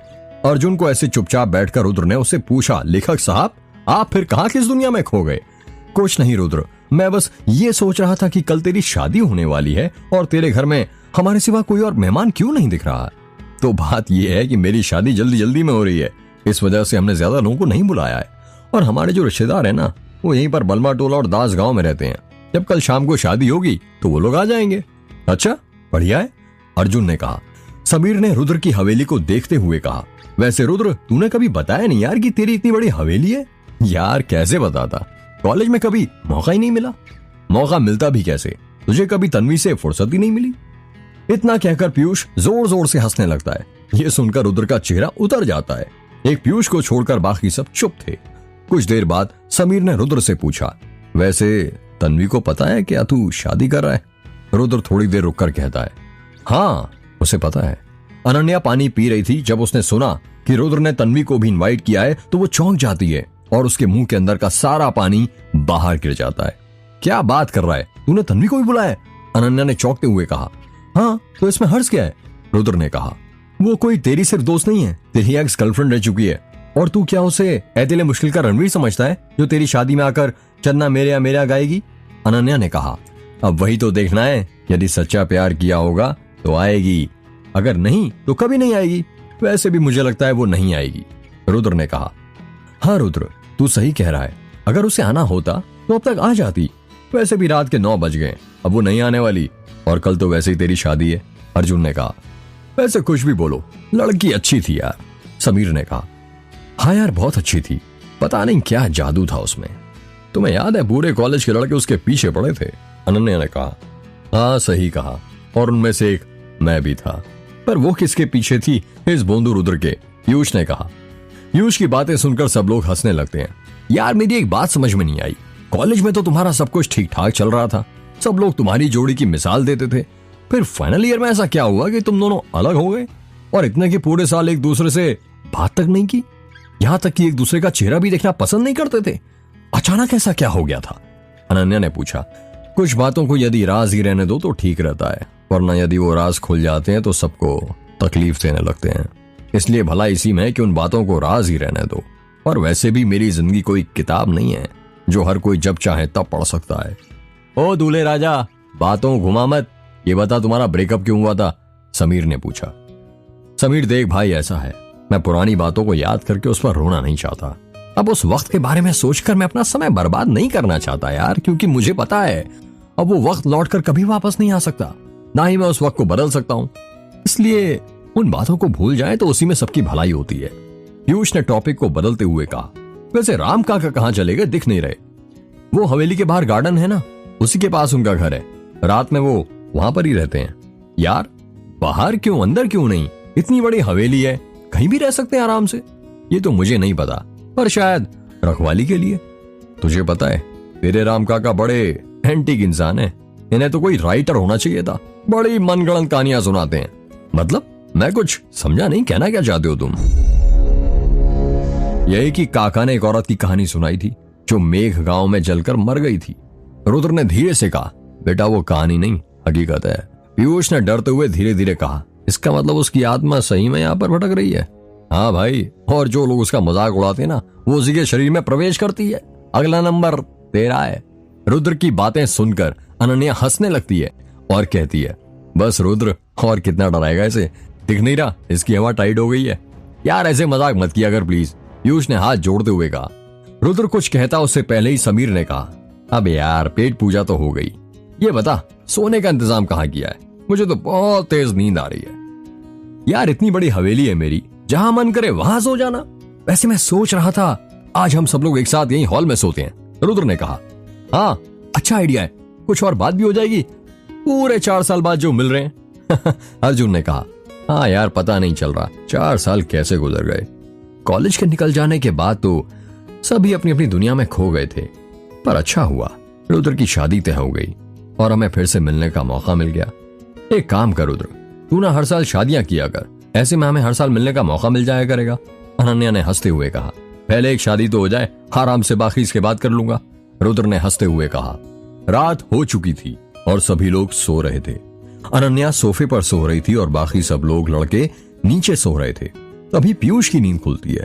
अर्जुन को ऐसे चुपचाप बैठकर रुद्र ने उससे पूछा, लेखक साहब आप फिर कहां किस दुनिया में खो गए? कुछ नहीं रुद्र, मैं बस ये सोच रहा था कि कल तेरी शादी होने वाली है और तेरे घर में हमारे सिवा कोई और मेहमान क्यों नहीं दिख रहा। तो बात यह है कि मेरी शादी जल्दी जल्दी में हो रही है, इस वजह से हमने ज्यादा लोगों को नहीं बुलाया है, और हमारे जो रिश्तेदार है ना वो यहीं पर बलमा टोला और दास गांव में रहते हैं। जब कल शाम को शादी होगी तो वो लोग आ जाएंगे। अच्छा बढ़िया है, अर्जुन ने कहा। समीर ने रुद्र की हवेली को देखते हुए कहा, वैसे रुद्र तूने कभी बताया नहीं यार कि तेरी इतनी बड़ी हवेली है। यार कैसे बताता, कॉलेज में कभी मौका ही नहीं मिला। मौका मिलता भी कैसे, तुझे कभी तन्वी से फुर्सत ही नहीं मिली। इतना कहकर पीयूष जोर जोर से हंसने लगता है। यह सुनकर रुद्र का चेहरा उतर जाता है। एक पीयूष को छोड़कर बाकी सब चुप थे। कुछ देर बाद समीर ने रुद्र से पूछा, वैसे तन्वी को पता है क्या तू शादी कर रहा है? रुद्र थोड़ी देर रुककर कहता है, हाँ उसे पता है। अनन्या पानी पी रही थी, जब उसने सुना कि रुद्र ने तन्वी को भी इनवाइट किया है तो वो चौंक जाती है और उसके मुंह के अंदर का सारा पानी बाहर गिर जाता है। क्या बात कर रहा है, तूने तन्वी को भी बुलाया? अनन्या ने चौंकते हुए कहा। हाँ तो इसमें हर्ष क्या है, रुद्र ने कहा। वो कोई तेरी सिर्फ दोस्त नहीं है, तेरी एक्स गर्लफ्रेंड रह चुकी है, और तू क्या उसे ऐतिले मुश्किल का रणवीर समझता है जो तेरी शादी में आकर चन्ना मेरे मेरा गाएगी? अनन्या ने कहा। अब वही तो देखना है, यदि सच्चा प्यार किया होगा तो आएगी, अगर नहीं तो कभी नहीं आएगी। वैसे भी मुझे लगता है वो नहीं आएगी, रुद्र ने कहा। हाँ रुद्र तू सही कह रहा है, अगर उसे आना होता तो अब तक आ जाती। वैसे भी रात के 9 बज गए, अब वो नहीं आने वाली, और कल तो वैसे ही तेरी शादी है। अर्जुन ने कहा। वैसे कुछ भी बोलो, लड़की अच्छी थी यार, समीर ने कहा। हाँ यार बहुत अच्छी थी, पता नहीं क्या जादू था उसमें। तुम्हें याद है पूरे कॉलेज के लड़के उसके पीछे पड़े थे, अनन्या ने कहा। हाँ सही कहा, और उनमें से एक मैं भी था। पर वो किसके पीछे थी, इस बोंदू रुद्र के, पीयूष ने कहा। पीयूष की बातें सुनकर सब लोग हंसने लगते हैं। यार मेरी एक बात समझ में नहीं आई, कॉलेज में तो तुम्हारा सब कुछ ठीक ठाक चल रहा था, सब लोग तुम्हारी जोड़ी की मिसाल देते थे, फिर फाइनल ईयर में ऐसा क्या हुआ कि तुम दोनों अलग हो गए, और इतने कि पूरे साल एक दूसरे से बात तक नहीं की, यहां तक कि एक दूसरे का चेहरा भी देखना पसंद नहीं करते थे। अचानक ऐसा क्या हो गया था, अनन्या ने पूछा। कुछ बातों को यदि राज ही रहने दो तो ठीक रहता है, वरना यदि वो राज खुल जाते हैं तो सबको तकलीफ देने लगते हैं। इसलिए भला इसी में कि उन बातों को राज ही रहने दो। और वैसे भी मेरी जिंदगी कोई किताब नहीं है जो हर कोई जब चाहे तब पढ़ सकता है। ओ दूल्हे राजा, बातों घुमा मत, ये बता तुम्हारा ब्रेकअप क्यों हुआ था, समीर ने पूछा। समीर देख भाई ऐसा है, मैं पुरानी बातों को याद करके उस पर रोना नहीं चाहता। अब उस वक्त के बारे में सोचकर मैं अपना समय बर्बाद नहीं करना चाहता यार, क्योंकि मुझे पता है अब वो वक्त लौटकर कभी वापस नहीं आ सकता, ना ही मैं उस वक्त को बदल सकता हूं। इसलिए उन बातों को भूल जाए तो उसी में सबकी भलाई होती है। पीयूष ने टॉपिक को बदलते हुए कहा। वैसे राम काका कहां चले गए, दिख नहीं रहे। वो हवेली के बाहर गार्डन है ना, उसी के पास उनका घर है, रात में वो वहां पर ही रहते हैं। यार बाहर क्यों, अंदर क्यों नहीं, इतनी बड़ी हवेली है, कहीं भी रह सकते हैं आराम से। ये तो मुझे नहीं पता, पर शायद रखवाली के लिए। तुझे पता है तेरे राम काका बड़े एंटीक इंसान है, इन्हें तो कोई राइटर होना चाहिए था, बड़ी मनगढ़ंत कहानियां सुनाते हैं। मतलब मैं कुछ समझा नहीं, कहना क्या चाहते हो तुम? यही कि काका ने एक औरत की कहानी सुनाई थी जो मेघ गांव में जलकर मर गई थी। रुद्र ने धीरे से कहा। बेटा वो कहानी नहीं, हकीकत है। पीयूष ने डरते हुए धीरे धीरे कहा। इसका मतलब उसकी आत्मा सही में यहाँ पर भटक रही है? हाँ भाई, और जो लोग उसका मजाक उड़ाते हैं ना, वो उसी के शरीर में प्रवेश करती है। अगला नंबर तेरा है। रुद्र की बातें सुनकर अनन्या हंसने लगती है और कहती है, बस रुद्र, और कितना डराएगा इसे, दिख नहीं रहा इसकी हवा टाइट हो गई है। यार ऐसे मजाक मत किया कर प्लीज, पीयूष ने हाथ जोड़ते हुए कहा। रुद्र कुछ कहता उससे पहले ही समीर ने कहा, अब यार पेट पूजा तो हो गई, ये बता सोने का इंतजाम कहाँ किया है, मुझे तो बहुत तेज नींद आ रही है। यार इतनी बड़ी हवेली है मेरी, जहां मन करे वहां सो जाना। वैसे मैं सोच रहा था आज हम सब लोग एक साथ यहीं हॉल में सोते हैं, रुद्र ने कहा। हाँ अच्छा आइडिया है, कुछ और बात भी हो जाएगी, पूरे 4 साल बाद जो मिल रहे हैं अर्जुन ने कहा। हाँ यार पता नहीं चल रहा 4 साल कैसे गुजर गए। कॉलेज के निकल जाने के बाद तो सभी अपनी अपनी दुनिया में खो गए थे, पर अच्छा हुआ रुद्र की शादी तय हो गई और हमें फिर से मिलने का मौका मिल गया। एक काम कर रुद्र, तू ना हर साल शादियां किया कर, ऐसे में हमें हर साल मिलने का मौका मिल जाया करेगा, अनन्या ने हंसते हुए कहा। पहले एक शादी तो हो जाए, आराम से बाकी इसके बाद कर लूंगा, रुद्र ने हंसते हुए कहा। रात हो चुकी थी और सभी लोग सो रहे थे। अनन्या सोफे पर सो रही थी और बाकी सब लोग लड़के नीचे सो रहे थे। तभी पीयूष की नींद खुलती है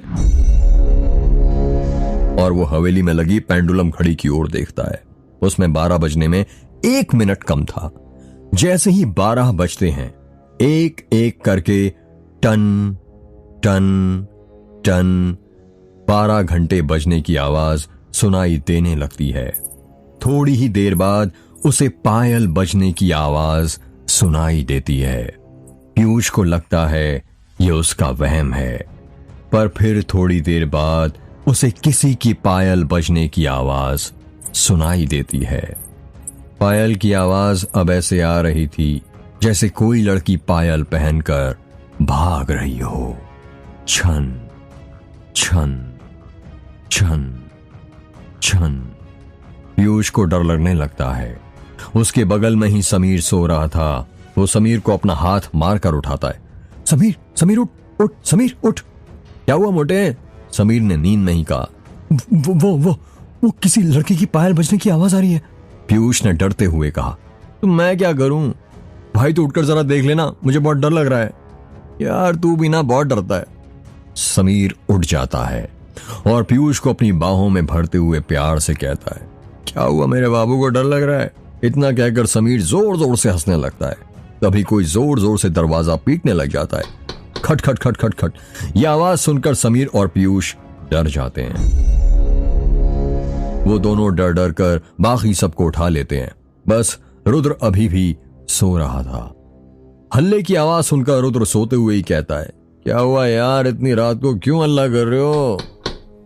और वो हवेली में लगी पेंडुलम घड़ी की ओर देखता है। उसमें 12 बजने में 1 मिनट कम था। जैसे ही 12 बजते हैं, एक एक करके टन टन टन 12 घंटे बजने की आवाज सुनाई देने लगती है। थोड़ी ही देर बाद उसे पायल बजने की आवाज सुनाई देती है। पीयूष को लगता है ये उसका वहम है, पर फिर थोड़ी देर बाद उसे किसी की पायल बजने की आवाज सुनाई देती है। पायल की आवाज अब ऐसे आ रही थी जैसे कोई लड़की पायल पहनकर भाग रही हो। छन छन छन छन। पीयूष को डर लगने लगता है। उसके बगल में ही समीर सो रहा था। वो समीर को अपना हाथ मारकर उठाता है। समीर, समीर उठ उठ, समीर उठ। क्या हुआ मोटे? समीर ने नींद में ही कहा। वो किसी लड़की की पायल बजने की आवाज आ रही है, पीयूष ने डरते हुए कहा। तो मैं क्या करूं भाई, तू उठकर जरा देख लेना, मुझे बहुत डर लग रहा है। यार तू भी ना बहुत डरता है। समीर उठ जाता है और पीयूष को अपनी बाहों में भरते हुए प्यार से कहता है, क्या हुआ मेरे बाबू को डर लग रहा है? इतना कहकर समीर जोर जोर से हंसने लगता है। तभी कोई जोर जोर से दरवाजा पीटने लग जाता है। खट खट खट खट खट। यह आवाज सुनकर समीर और पीयूष डर जाते हैं। वो दोनों डर डर कर बाकी सबको उठा लेते हैं। बस रुद्र अभी भी सो रहा था। हल्ले की आवाज सुनकर रुद्र सोते हुए ही कहता है, क्या हुआ यार, इतनी रात को क्यों हल्ला कर रहे हो?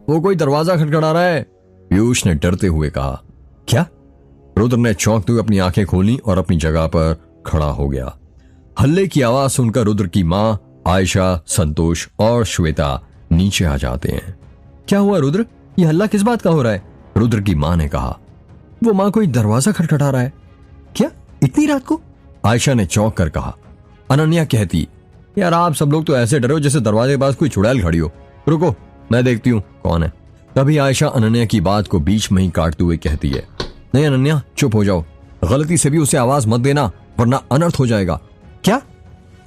वो कोई दरवाजा खटखटा रहा है, पीयूष ने डरते हुए कहा। क्या? रुद्र ने चौंकते हुए अपनी आंखें खोली और अपनी जगह पर खड़ा हो गया। हल्ले की आवाज सुनकर रुद्र की माँ आयशा, संतोष और श्वेता नीचे आ जाते हैं। क्या हुआ रुद्र, ये हल्ला किस बात का हो रहा है? रुद्र की माँ ने कहा। वो माँ कोई दरवाजा खटखटा रहा है। क्या, इतनी रात को? आयशा ने चौंक कर कहा। अनन्या कहती, यार आप सब लोग तो ऐसे डरे हो जैसे दरवाजे के पास कोई चुड़ैल खड़ी हो। रुको मैं देखती हूँ कौन है। तभी आयशा अनन्या की बात को बीच में ही काटते हुए कहती है, नहीं अनन्या चुप हो जाओ, गलती से भी उसे आवाज मत देना वरना अनर्थ हो जाएगा। क्या?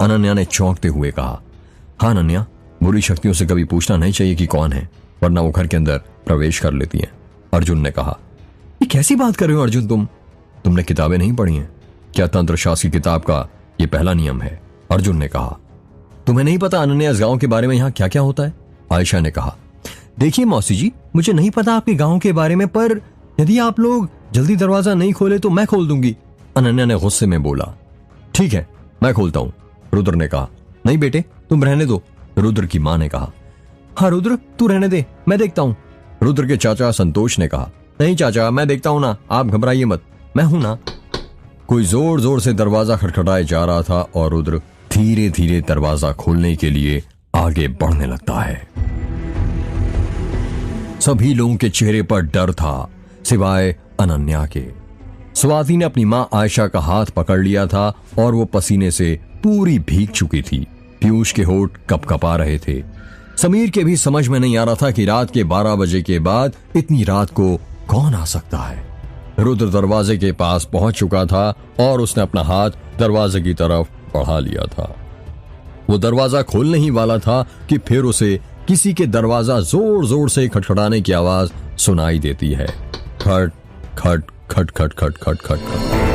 अनन्या ने चौंकते हुए कहा। हाँ अनन्या, बुरी शक्तियों से कभी पूछना नहीं चाहिए कि कौन है, वरना वो घर के अंदर प्रवेश कर लेती हैं। अर्जुन ने कहा। ये कैसी बात कर रहे हो अर्जुन, तुमने किताबें नहीं पढ़ी हैं क्या? तंत्र शास्त्र की किताब का ये पहला नियम है, अर्जुन ने कहा। तुम्हें नहीं पता अनन्या इस गांव के बारे में यहाँ क्या क्या होता है? आयशा ने कहा। देखिए मौसी जी, मुझे नहीं पता आपके गांव के बारे में, पर यदि आप लोग जल्दी दरवाजा नहीं खोले तो मैं खोल दूंगी, अनन्या ने गुस्से में बोला। ठीक है मैं खोलता हूं, रुद्र ने कहा। नहीं बेटे तुम रहने दो, रुद्र की मां ने कहा। हाँ रुद्र तू रहने दे, मैं देखता हूं, रुद्र के चाचा संतोष ने कहा। नहीं चाचा मैं देखता हूं ना, आप घबराइए मत, मैं हूं ना। कोई जोर जोर से दरवाजा खटखटाए जा रहा था और रुद्र धीरे धीरे दरवाजा खोलने के लिए आगे बढ़ने लगता है। सभी लोगों के चेहरे पर डर था सिवाय अनन्या के। स्वाति ने अपनी मां आयशा का हाथ पकड़ लिया था और वो पसीने से पूरी भीग चुकी थी। पीयूष के होंठ कपकपा रहे थे। समीर के भी समझ में नहीं आ रहा था कि रात के 12 बजे के बाद इतनी रात को कौन आ सकता है। रुद्र दरवाजे के पास पहुंच चुका था और उसने अपना हाथ दरवाजे की तरफ बढ़ा लिया था। वो दरवाजा खोलने ही वाला था कि फिर उसे किसी के दरवाजा जोर जोर से खटखटाने की आवाज सुनाई देती है। खट खट खट खट खट खट खट खट।